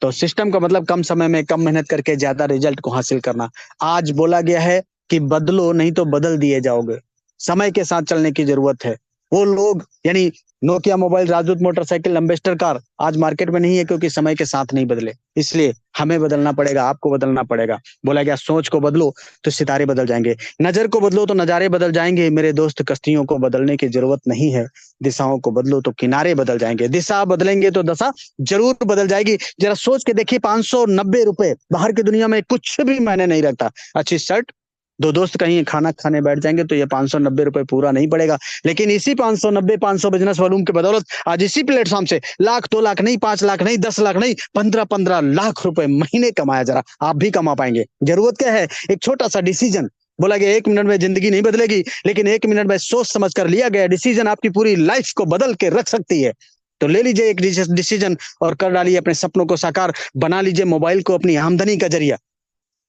Speaker 5: तो सिस्टम का मतलब कम समय में कम मेहनत करके ज्यादा रिजल्ट को हासिल करना। आज बोला गया है कि बदलो नहीं तो बदल दिए जाओगे। समय के साथ चलने की जरूरत है। वो लोग यानी नोकिया मोबाइल, राजदूत मोटरसाइकिल, एम्बेसडर कार आज मार्केट में नहीं है क्योंकि समय के साथ नहीं बदले। इसलिए हमें बदलना पड़ेगा, आपको बदलना पड़ेगा। बोला गया सोच को बदलो तो सितारे बदल जाएंगे, नजर को बदलो तो नजारे बदल जाएंगे। मेरे दोस्त, कश्तियों को बदलने की जरूरत नहीं है, दिशाओं को बदलो तो किनारे बदल जाएंगे। दिशा बदलेंगे तो दशा जरूर बदल जाएगी। जरा सोच के देखिए, 590 रुपए बाहर की दुनिया में कुछ भी मायने नहीं रखता। अच्छी शर्ट, 2 दोस्त कहीं खाना खाने बैठ जाएंगे तो ये 590 रुपए पूरा नहीं पड़ेगा। लेकिन इसी 590-500 बिजनेस वॉल्यूम के बदौलत आज इसी प्लेटफॉर्म से 1 लाख 2 लाख नहीं, 5 लाख नहीं, 10 लाख नहीं, 15-15 लाख रुपए महीने कमाया। जरा आप भी कमा पाएंगे। जरूरत क्या है, एक छोटा सा डिसीजन। बोला गया 1 मिनट में जिंदगी नहीं बदलेगी, लेकिन 1 मिनट में सोच समझ कर लिया गया डिसीजन आपकी पूरी लाइफ को बदल के रख सकती है। तो ले लीजिए एक डिसीजन और कर डालिए अपने सपनों को साकार। बना लीजिए मोबाइल को अपनी आमदनी का जरिया।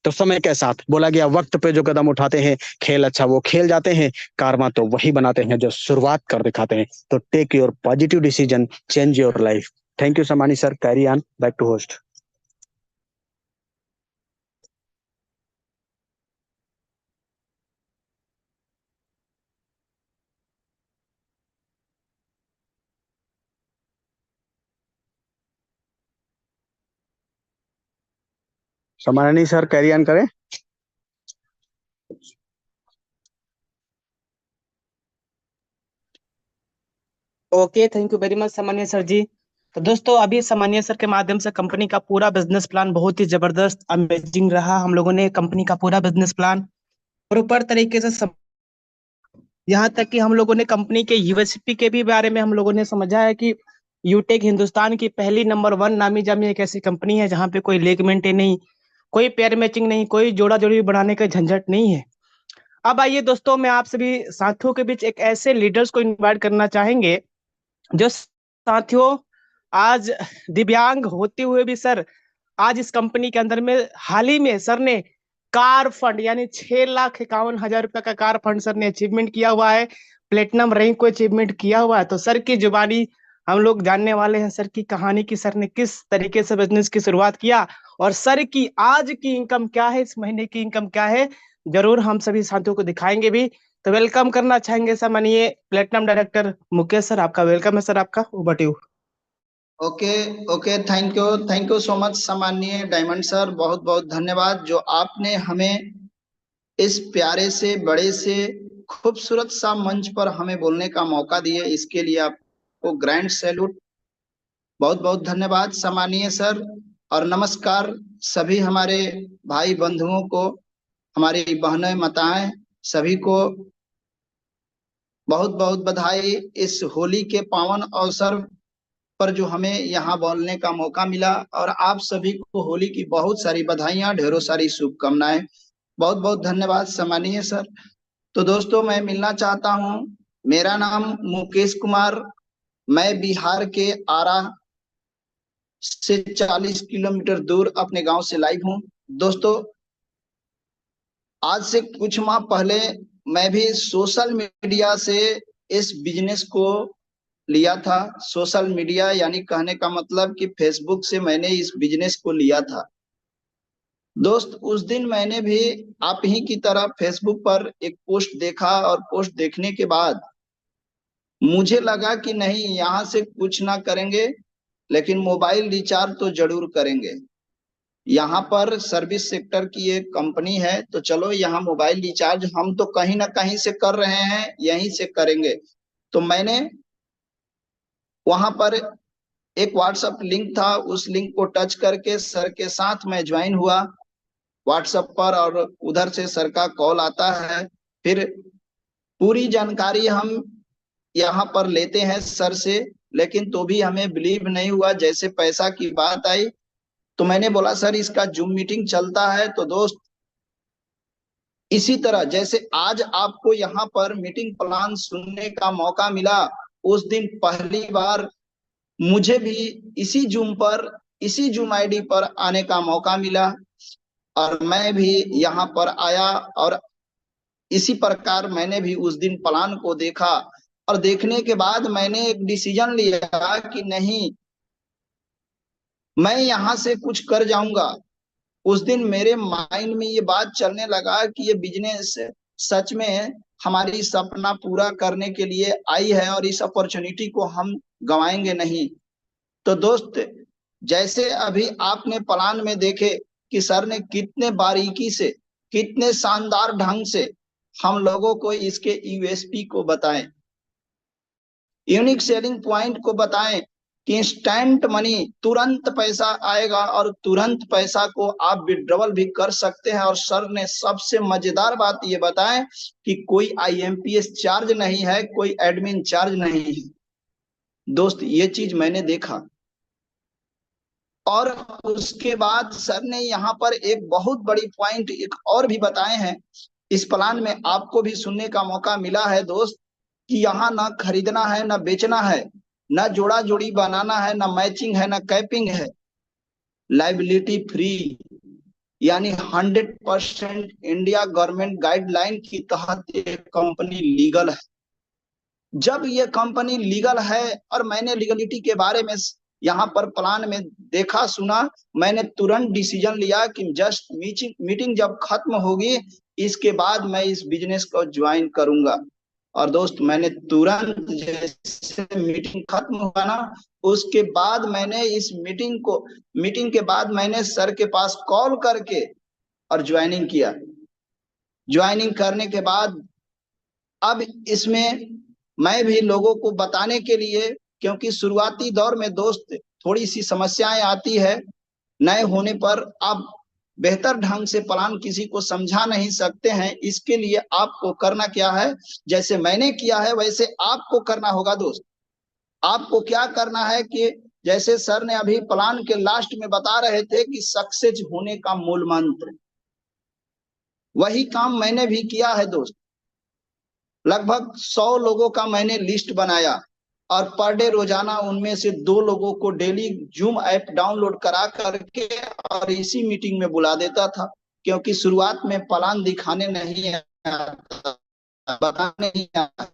Speaker 5: तो समय के साथ बोला गया वक्त पे जो कदम उठाते हैं, खेल अच्छा वो खेल जाते हैं, कारमा तो वही बनाते हैं जो शुरुआत कर दिखाते हैं। तो take your positive decision, change your life. Thank you समानी sir, carry on, back to host. समानी सर कैरी ऑन करें।
Speaker 4: Okay, thank you very much सामान्य सर जी। तो दोस्तों, अभी सामान्य सर के माध्यम से कंपनी का पूरा बिजनेस प्लान बहुत ही जबरदस्त अमेजिंग रहा। हम लोगों ने कंपनी का पूरा बिजनेस प्लान प्रॉपर तरीके से यहाँ तक कि हम लोगों ने कंपनी के यूएसपी के भी बारे में हम लोगों ने समझा है कि यूटेक हिंदुस्तान की पहली नंबर 1 नामी जामी एक ऐसी कंपनी है जहाँ पे कोई लेग मेंटेन नहीं, कोई पेयर मैचिंग नहीं, कोई जोड़ा जोड़ी बनाने का झंझट नहीं है। अब आइए दोस्तों, मैं आप सभी साथियों के बीच एक ऐसे लीडर्स को इन्वाइट करना चाहेंगे जो साथियों आज दिव्यांग होते हुए भी सर आज इस कंपनी के अंदर में हाल ही में सर ने कार फंड यानी 6,51,000 रुपए का कार फंड सर ने अचीवमेंट किया हुआ है। प्लेटिनम रैंक को अचीवमेंट किया हुआ है। तो सर की जुबानी हम लोग जानने वाले हैं, सर की कहानी की, सर ने किस तरीके से बिजनेस की शुरुआत किया और सर की आज की इनकम क्या है, इस महीने की इनकम क्या है, जरूर हम सभी साथियों को दिखाएंगे भी। तो वेलकम करना चाहेंगे सर माननीय प्लेटिनम डायरेक्टर मुकेश सर, आपका वेलकम है सर, आपका over to you.
Speaker 3: Okay okay, thank you so much सम्माननीय डायमंड सर, बहुत बहुत धन्यवाद जो आपने हमें इस प्यारे से बड़े से खूबसूरत सा मंच पर हमें बोलने का मौका दिए। इसके लिए आपको ग्रैंड सैल्यूट, बहुत बहुत धन्यवाद सम्माननीय सर। और नमस्कार सभी हमारे भाई बंधुओं को, हमारी बहनें माताएं, सभी को बहुत बहुत बधाई इस होली के पावन अवसर पर जो हमें यहाँ बोलने का मौका मिला। और आप सभी को होली की बहुत सारी बधाइयाँ, ढेरों सारी शुभकामनाएं। बहुत बहुत धन्यवाद सम्मानीय सर। तो दोस्तों, मैं मिलना चाहता हूँ। मेरा नाम मुकेश कुमार, मैं बिहार के आरा से 40 किलोमीटर दूर अपने गांव से लाइव हूँ। दोस्तों, आज से कुछ माह पहले मैं भी सोशल मीडिया से इस बिजनेस को लिया था। सोशल मीडिया यानी कहने का मतलब कि फेसबुक से मैंने इस बिजनेस को लिया था। दोस्त, उस दिन मैंने भी आप ही की तरह फेसबुक पर एक पोस्ट देखा और पोस्ट देखने के बाद मुझे लगा कि नहीं, यहाँ से कुछ ना करेंगे लेकिन मोबाइल रिचार्ज तो जरूर करेंगे। यहाँ पर सर्विस सेक्टर की एक कंपनी है, तो चलो यहाँ मोबाइल रिचार्ज हम तो कहीं ना कहीं से कर रहे हैं, यहीं से करेंगे। तो मैंने वहां पर एक व्हाट्सएप लिंक था, उस लिंक को टच करके सर के साथ मैं ज्वाइन हुआ व्हाट्सएप पर, और उधर से सर का कॉल आता है। फिर पूरी जानकारी हम यहाँ पर लेते हैं सर से, लेकिन तो भी हमें बिलीव नहीं हुआ। जैसे पैसा की बात आई तो मैंने बोला सर इसका जूम मीटिंग चलता है। तो दोस्त, इसी तरह जैसे आज आपको यहाँ पर मीटिंग प्लान सुनने का मौका मिला, उस दिन पहली बार मुझे भी इसी जूम पर, इसी जूम आईडी पर आने का मौका मिला और मैं भी यहाँ पर आया। और इसी प्रकार मैंने भी उस दिन प्लान को देखा और देखने के बाद मैंने एक डिसीजन लिया कि नहीं, मैं यहाँ से कुछ कर जाऊंगा। उस दिन मेरे माइंड में ये बात चलने लगा कि ये बिजनेस सच में हमारी सपना पूरा करने के लिए आई है और इस अपॉर्चुनिटी को हम गंवाएंगे नहीं। तो दोस्त, जैसे अभी आपने प्लान में देखे कि सर ने कितने बारीकी से, कितने शानदार ढंग से हम लोगों को इसके यूएसपी को बताएं, यूनिक सेलिंग पॉइंट को बताएं कि इंस्टेंट मनी, तुरंत पैसा आएगा और तुरंत पैसा को आप विड्रॉवल भी कर सकते हैं। और सर ने सबसे मजेदार बात ये बताएं कि कोई आईएमपीएस चार्ज नहीं है, कोई एडमिन चार्ज नहीं है। दोस्त, ये चीज मैंने देखा। और उसके बाद सर ने यहाँ पर एक बहुत बड़ी पॉइंट एक और भी बताए हैं। इस प्लान में आपको भी सुनने का मौका मिला है दोस्त कि यहाँ ना खरीदना है, ना बेचना है, ना जोड़ा जोड़ी बनाना है, ना मैचिंग है, ना कैपिंग है। लाइबिलिटी फ्री यानी 100% इंडिया गवर्नमेंट गाइडलाइन की तहत ये कंपनी लीगल है। जब ये कंपनी लीगल है और मैंने लीगलिटी के बारे में यहाँ पर प्लान में देखा सुना, मैंने तुरंत डिसीजन लिया कि जस्ट मीटिंग जब खत्म होगी इसके बाद मैं इस बिजनेस को ज्वाइन करूंगा। और दोस्त, मैंने तुरंत जैसे मीटिंग खत्म हुआ ना, उसके बाद मैंने इस मीटिंग के बाद मैंने सर के पास कॉल करके और ज्वाइनिंग किया। ज्वाइनिंग करने के बाद अब इसमें मैं भी लोगों को बताने के लिए, क्योंकि शुरुआती दौर में दोस्त थोड़ी सी समस्याएं आती है, नए होने पर आप बेहतर ढंग से प्लान किसी को समझा नहीं सकते हैं। इसके लिए आपको करना क्या है, जैसे मैंने किया है वैसे आपको करना होगा दोस्त। आपको क्या करना है कि जैसे सर ने अभी प्लान के लास्ट में बता रहे थे कि सक्सेस होने का मूल मंत्र, वही काम मैंने भी किया है दोस्त। लगभग 100 लोगों का मैंने लिस्ट बनाया और पर डे रोजाना उनमें से 2 लोगों को डेली जूम ऐप डाउनलोड करा करके और इसी मीटिंग में बुला देता था। क्योंकि शुरुआत में प्लान दिखाने नहीं आता, बताने नहीं आता।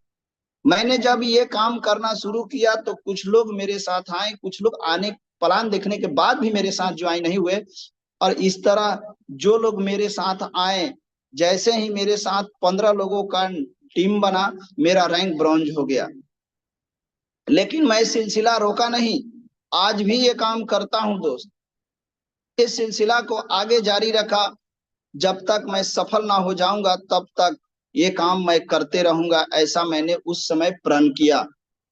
Speaker 3: मैंने जब ये काम करना शुरू किया तो कुछ लोग मेरे साथ आए, कुछ लोग आने प्लान देखने के बाद भी मेरे साथ ज्वाइन नहीं हुए। और इस तरह जो लोग मेरे साथ आए, जैसे ही मेरे साथ 15 लोगों का टीम बना, मेरा रैंक ब्रॉन्ज हो गया। लेकिन मैं सिलसिला रोका नहीं, आज भी ये काम करता हूं दोस्त। इस सिलसिला को आगे जारी रखा, जब तक मैं सफल ना हो जाऊंगा तब तक ये काम मैं करते रहूंगा। ऐसा मैंने उस समय प्रण किया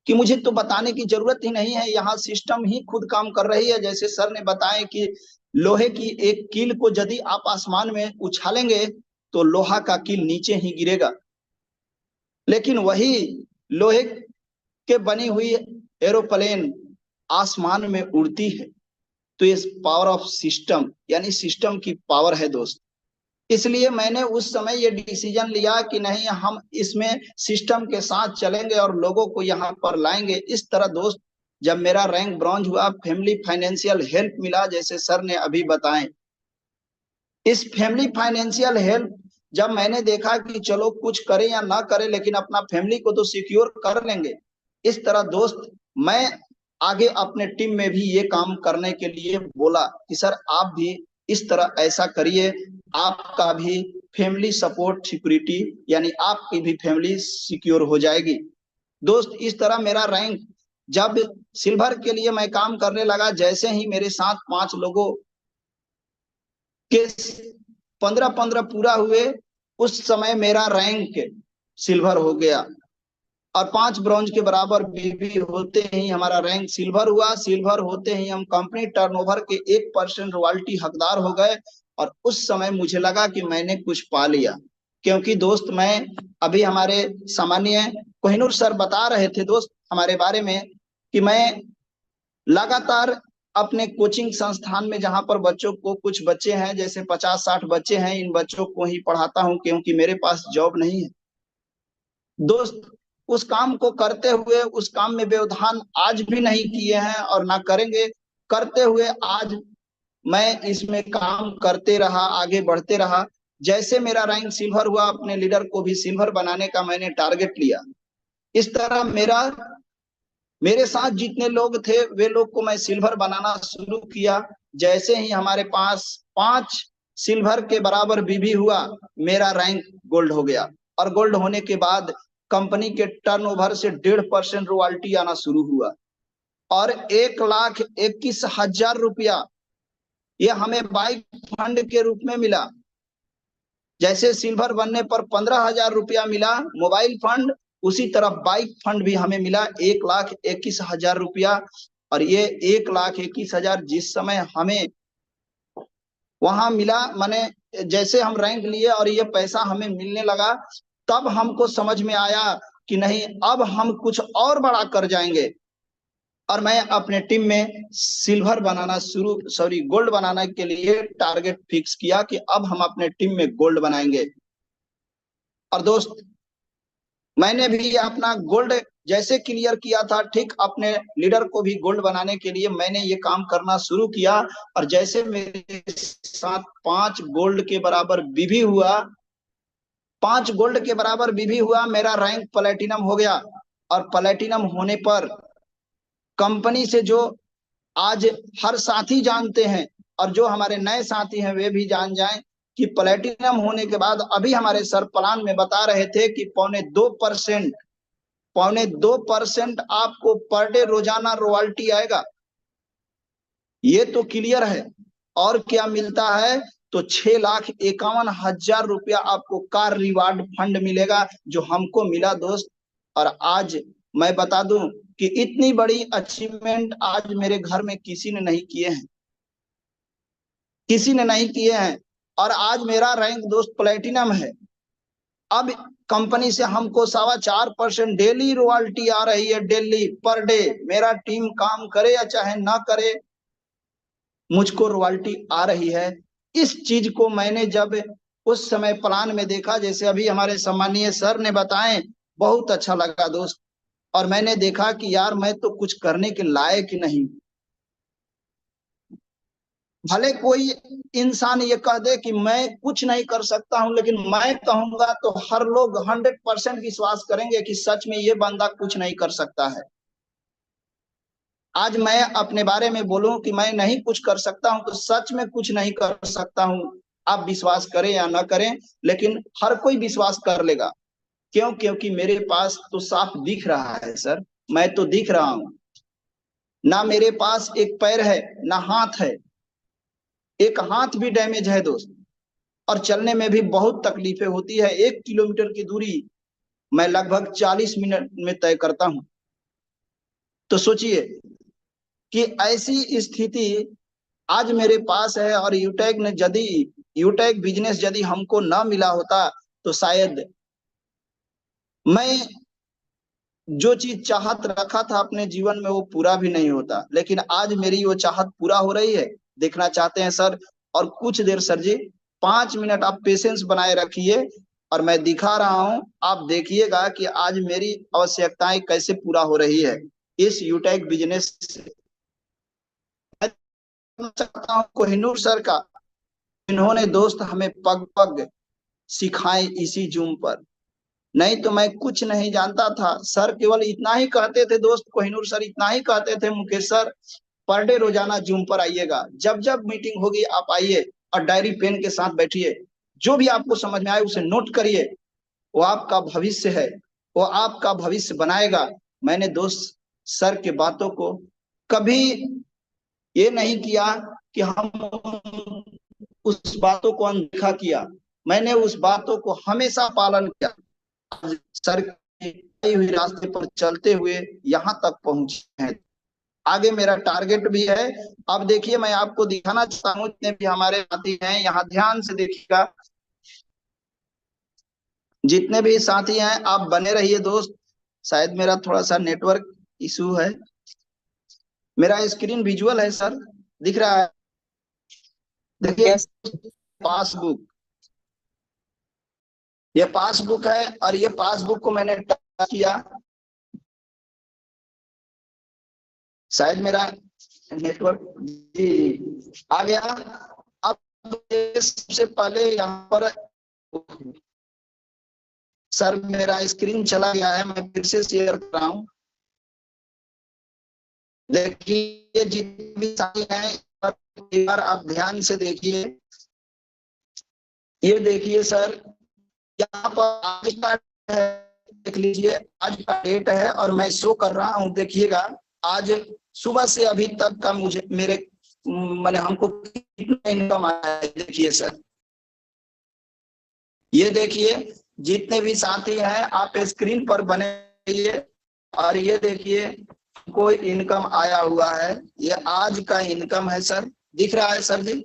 Speaker 3: कि मुझे तो बताने की जरूरत ही नहीं है, यहाँ सिस्टम ही खुद काम कर रही है। जैसे सर ने बताया कि लोहे की एक कील को यदि आप आसमान में उछालेंगे तो लोहा का कील नीचे ही गिरेगा। लेकिन वही लोहे के बनी हुई एरोप्लेन आसमान में उड़ती है। तो ये पावर ऑफ सिस्टम यानी सिस्टम की पावर है दोस्त। इसलिए मैंने उस समय ये डिसीजन लिया कि नहीं, हम इसमें सिस्टम के साथ चलेंगे और लोगों को यहाँ पर लाएंगे। इस तरह दोस्त जब मेरा रैंक ब्रॉन्ज हुआ, फैमिली फाइनेंशियल हेल्प मिला, जैसे सर ने अभी बताएं, इस फैमिली फाइनेंशियल हेल्प जब मैंने देखा कि चलो कुछ करें या ना करें लेकिन अपना फैमिली को तो सिक्योर कर लेंगे, इस तरह दोस्त मैं आगे अपने टीम में भी ये काम करने के लिए बोला कि सर आप भी इस तरह ऐसा करिए, आपका भी फैमिली सपोर्ट सिक्योरिटी यानी आपकी भी फैमिली सिक्योर हो जाएगी। दोस्त इस तरह मेरा रैंक जब सिल्वर के लिए मैं काम करने लगा, जैसे ही मेरे साथ 5 लोगों के 15-15 पूरा हुए, उस समय मेरा रैंक सिल्वर हो गया और 5 ब्रॉन्ज के बराबर बीबी होते ही हमारा रैंक सिल्वर हुआ। सिल्वर होते ही हम कंपनी टर्नओवर के 1% रॉयल्टी हकदार हो गए और उस समय मुझे लगा कि मैंने कुछ पा लिया। क्योंकि दोस्त मैं अभी हमारे सामान्य कोहिनूर सर बता रहे थे दोस्त हमारे बारे में कि मैं लगातार अपने कोचिंग संस्थान में, जहां पर बच्चों को, कुछ बच्चे हैं जैसे 50-60 बच्चे हैं, इन बच्चों को ही पढ़ाता हूं क्योंकि मेरे पास जॉब नहीं है दोस्त। उस काम को करते हुए उस काम में व्यवधान आज भी नहीं किए हैं और ना करेंगे। करते हुए आज मैं इसमें काम करते रहा, आगे बढ़ते रहा। जैसे मेरा रैंक सिल्वर हुआ, अपने लीडर को भी सिल्वर बनाने का मैंने टारगेट लिया। इस तरह मेरे साथ जितने लोग थे वे लोग को मैं सिल्वर बनाना शुरू किया। जैसे ही हमारे पास 5 सिल्वर के बराबर बीबी हुआ, मेरा रैंक गोल्ड हो गया और गोल्ड होने के बाद कंपनी के टर्नओवर से 1.5% रॉयल्टी आना शुरू हुआ और 1,21,000 रुपया ये हमें बाइक फंड के रूप में मिला। जैसे सिल्वर बनने पर 15,000 रुपया मिला मोबाइल फंड, उसी तरह बाइक फंड भी हमें मिला 1,21,000 रुपया। और ये 1,21,000 जिस समय हमें वहां मिला, माने जैसे हम रैंक लिए और ये पैसा हमें मिलने लगा, तब हमको समझ में आया कि नहीं, अब हम कुछ और बड़ा कर जाएंगे। और मैं अपने टीम में गोल्ड बनाने के लिए टारगेट फिक्स किया कि अब हम अपने टीम में गोल्ड बनाएंगे। और दोस्त मैंने भी अपना गोल्ड जैसे क्लियर किया था, ठीक अपने लीडर को भी गोल्ड बनाने के लिए मैंने ये काम करना शुरू किया। और जैसे मेरे साथ 5 गोल्ड के बराबर बीबी हुआ, 5 गोल्ड के बराबर बीबी हुआ, मेरा रैंक प्लेटिनम हो गया। और प्लेटिनम होने पर कंपनी से जो आज हर साथी जानते हैं और जो हमारे नए साथी हैं वे भी जान जाएं कि प्लेटिनम होने के बाद अभी हमारे सर प्लान में बता रहे थे कि 2.25% आपको पर डे रोजाना रॉयल्टी आएगा। ये तो क्लियर है। और क्या मिलता है तो 6,51,000 रुपया आपको कार रिवार्ड फंड मिलेगा, जो हमको मिला दोस्त। और आज मैं बता दूं कि इतनी बड़ी अचीवमेंट आज मेरे घर में किसी ने नहीं किए हैं, किसी ने नहीं किए हैं। और आज मेरा रैंक दोस्त प्लेटिनम है। अब कंपनी से हमको 4.25% डेली रॉयल्टी आ रही है, डेली पर डे। मेरा टीम काम करे या चाहे ना करे, मुझको रॉयल्टी आ रही है। इस चीज को मैंने जब उस समय प्लान में देखा, जैसे अभी हमारे सम्मानीय सर ने बताएं, बहुत अच्छा लगा दोस्त। और मैंने देखा कि यार मैं तो कुछ करने के लायक ही नहीं। भले कोई इंसान ये कह दे कि मैं कुछ नहीं कर सकता हूं, लेकिन मैं कहूंगा तो हर लोग 100% विश्वास करेंगे कि सच में ये बंदा कुछ नहीं कर सकता है। आज मैं अपने बारे में बोलूं कि मैं नहीं कुछ कर सकता हूं तो सच में कुछ नहीं कर सकता हूं। आप विश्वास करें या ना करें, लेकिन हर कोई विश्वास कर लेगा। क्यों? क्योंकि मेरे पास तो साफ दिख रहा है सर, मैं तो दिख रहा हूं। ना मेरे पास एक पैर है ना हाथ है, एक हाथ भी डैमेज है दोस्त। और चलने में भी बहुत तकलीफें होती है। 1 किलोमीटर की दूरी मैं लगभग 40 मिनट में तय करता हूं। तो सोचिए कि ऐसी स्थिति आज मेरे पास है। और यूटैग बिजनेस यदि हमको ना मिला होता तो शायद मैं जो चीज चाहत रखा था अपने जीवन में वो पूरा भी नहीं होता, लेकिन आज मेरी वो चाहत पूरा हो रही है। देखना चाहते हैं सर? और कुछ देर सर जी, 5 मिनट आप पेशेंस बनाए रखिए और मैं दिखा रहा हूं, आप देखिएगा कि आज मेरी आवश्यकताएं कैसे पूरा हो रही है इस यूटेक बिजनेस से। मैं चाहता हूं कोहिनूर सर का, इन्होंने दोस्त हमें पग पग सिखाए इसी जूम पर। नहीं तो मैं कुछ नहीं जानता था। सर केवल इतना ही कहते थे, दोस्त कोहिनूर सर इतना ही कहते थे, मुकेश सर पर डे रोजाना जूम पर आइएगा, जब जब मीटिंग होगी आप आइए और डायरी पेन के साथ बैठिए, जो भी आपको समझ में आए उसे नोट करिए, वो आपका भविष्य है, वो आपका भविष्य बनाएगा। मैंने दोस्त सर के बातों को कभी ये नहीं किया कि हम उस बातों को अनदेखा किया, मैंने उस बातों को हमेशा पालन किया। सर की हुई रास्ते पर चलते हुए यहाँ तक पहुंचे हैं। आगे मेरा टारगेट भी है। अब देखिए मैं आपको दिखाना चाहता हूँ, जितने भी हमारे साथी हैं यहाँ ध्यान से देखिएगा, जितने भी साथी हैं आप बने रहिए दोस्त। शायद मेरा थोड़ा सा नेटवर्क इशू है। मेरा स्क्रीन विजुअल है सर, दिख रहा है? देखिए
Speaker 4: यस
Speaker 3: पासबुक, ये पासबुक है और ये पासबुक को मैंने टच किया, शायद मेरा नेटवर्क जी आ गया। अब सबसे पहले यहाँ पर सर मेरा स्क्रीन चला गया है, मैं फिर से शेयर कर रहा हूँ। देखिए जितने भी साथी हैं एक बार आप ध्यान से देखिए, ये देखिए सर यहाँ पर आज का है, देख लीजिए आज का डेट है और मैं शो कर रहा हूँ। देखिएगा आज सुबह से अभी तक का मुझे मेरे मैंने हमको कितना इनकम आया है, देखिए सर। ये देखिए जितने भी साथी हैं आप स्क्रीन पर बने रहिए और ये देखिए कोई इनकम आया हुआ है, ये आज का इनकम है सर, दिख रहा है सर जी?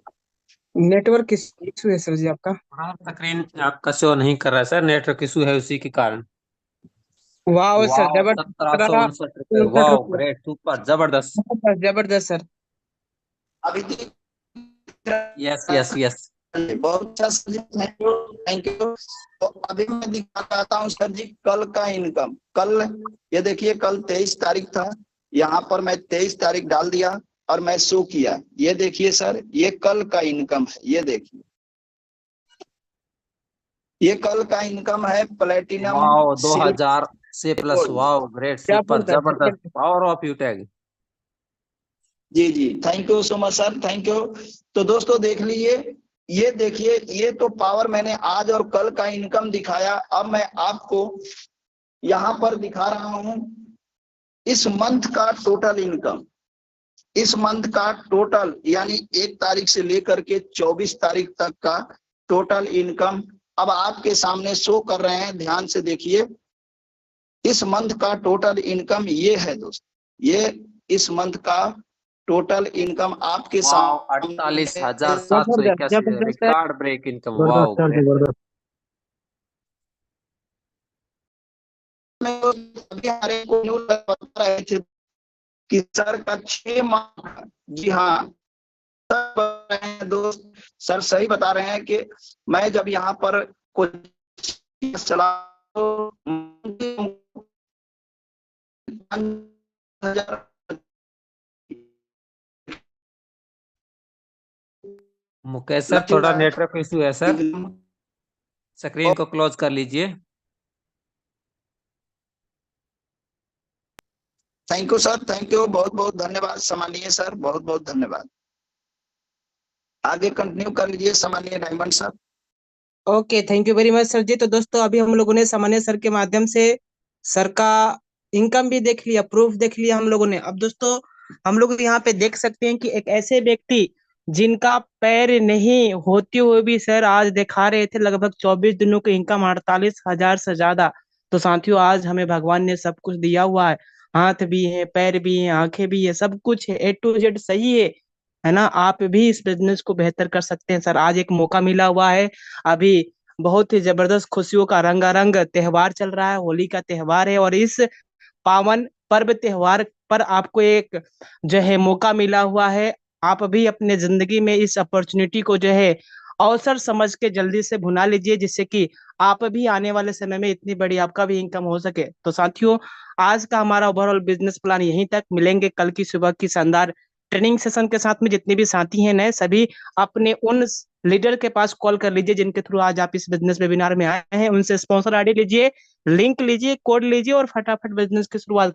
Speaker 4: नेटवर्क इशू है सर जी आपका।
Speaker 2: हाँ, स्क्रीन आपका शो नहीं कर रहा है सर, नेटवर्क इशू है उसी के कारण।
Speaker 4: वाह सर
Speaker 2: वाह,
Speaker 4: जबरदस्त
Speaker 2: 1759 रुपए,
Speaker 4: 59
Speaker 2: वाह
Speaker 4: रुपये
Speaker 2: ग्रेट, सुपर, जबरदस्त।
Speaker 4: जबरदस्त सर।
Speaker 3: अभी दिख रहा
Speaker 2: यस
Speaker 3: है?
Speaker 2: Yes yes.
Speaker 3: बहुत अच्छा सर जी, थैंक यू। तो अभी मैं दिखा चाहता हूँ सर जी कल का इनकम। कल ये देखिए कल 23 तारीख था, यहाँ पर मैं 23 तारीख डाल दिया और मैं शो किया। ये देखिए सर ये कल का इनकम है, ये देखिए ये कल का इनकम है प्लेटिनम
Speaker 2: वाह,
Speaker 3: सिल्वर
Speaker 2: 2000 से प्लस,
Speaker 3: गोल्ड।
Speaker 2: वाह ग्रेट, सुपर,
Speaker 4: जबरदस्त
Speaker 2: जबरदस्त,
Speaker 4: जबरदस्त।
Speaker 2: Power of YouTag.
Speaker 3: जी जी thank you so much sir, thank you. तो दोस्तों देख लीजिए, ये देखिए ये तो पावर मैंने आज और कल का इनकम दिखाया। अब मैं आपको यहाँ पर दिखा रहा हूँ इस मंथ का टोटल इनकम। इस मंथ का टोटल यानी 1 तारीख से लेकर के 24 तारीख तक का टोटल इनकम अब आपके सामने शो कर रहे हैं, ध्यान से देखिए। इस मंथ का टोटल इनकम ये है दोस्त, ये इस मंथ का टोटल इनकम आपके
Speaker 2: वाह,
Speaker 3: सामने
Speaker 2: 48,781,
Speaker 4: जबरदस्त सर।
Speaker 2: रिकॉर्ड ब्रेक इनकम, वाह ग्रेट।
Speaker 3: अभी हमारे को न्यूज़ बता रहे थे कि सर का 6 माह, जी हाँ सर बता रहे हैं दोस्त, सर सही बता रहे हैं कि मैं जब यहाँ पर कुछ चला तो 5,000
Speaker 2: मुकेश सर थोड़ा नेटवर्क इशू है सर,
Speaker 3: थैंक
Speaker 2: स्क्रीन को क्लोज कर लीजिए।
Speaker 3: यू सर, थैंक यू, बहुत बहुत धन्यवाद सम्मानीय सर, बहुत बहुत धन्यवाद। आगे कंटिन्यू कर लीजिए सम्मानीय diamond sir.
Speaker 4: Okay thank you very much sir ji. तो दोस्तों अभी हम लोगों ने सामान्य सर के माध्यम से सर का इनकम भी देख लिया, प्रूफ देख लिया हम लोगों ने। अब दोस्तों हम लोग यहाँ पे देख सकते हैं कि एक ऐसे व्यक्ति जिनका पैर नहीं होते हुए भी सर आज दिखा रहे थे लगभग 24 दिनों की इनकम 48,000 से ज्यादा। तो साथियों आज हमें भगवान ने सब कुछ दिया हुआ है, हाथ भी है, पैर भी है, आंखें भी है, सब कुछ है, A to Z सही है ना। आप भी इस बिजनेस को बेहतर कर सकते हैं सर। आज एक मौका मिला हुआ है, अभी बहुत ही जबरदस्त खुशियों का रंगारंग त्योहार चल रहा है, होली का त्योहार है। और इस पावन पर्व त्योहार पर आपको एक जो है मौका मिला हुआ है। आप भी अपने जिंदगी में इस अपॉर्चुनिटी को जो है अवसर समझ के जल्दी से भुना लीजिए, जिससे कि आप भी आने वाले समय में इतनी बड़ी आपका भी इनकम हो सके। तो साथियों, आज का हमारा ओवरऑल बिजनेस प्लान यहीं तक। मिलेंगे कल की सुबह की शानदार ट्रेनिंग सेशन के साथ में। जितने भी साथी हैं नए, सभी अपने उन लीडर के पास कॉल कर लीजिए जिनके थ्रू आज आप इस बिजनेस वेबिनार में आए हैं। उनसे स्पॉन्सर आईडी लीजिए, लिंक लीजिए, कोड लीजिए और फटाफट बिजनेस की शुरुआत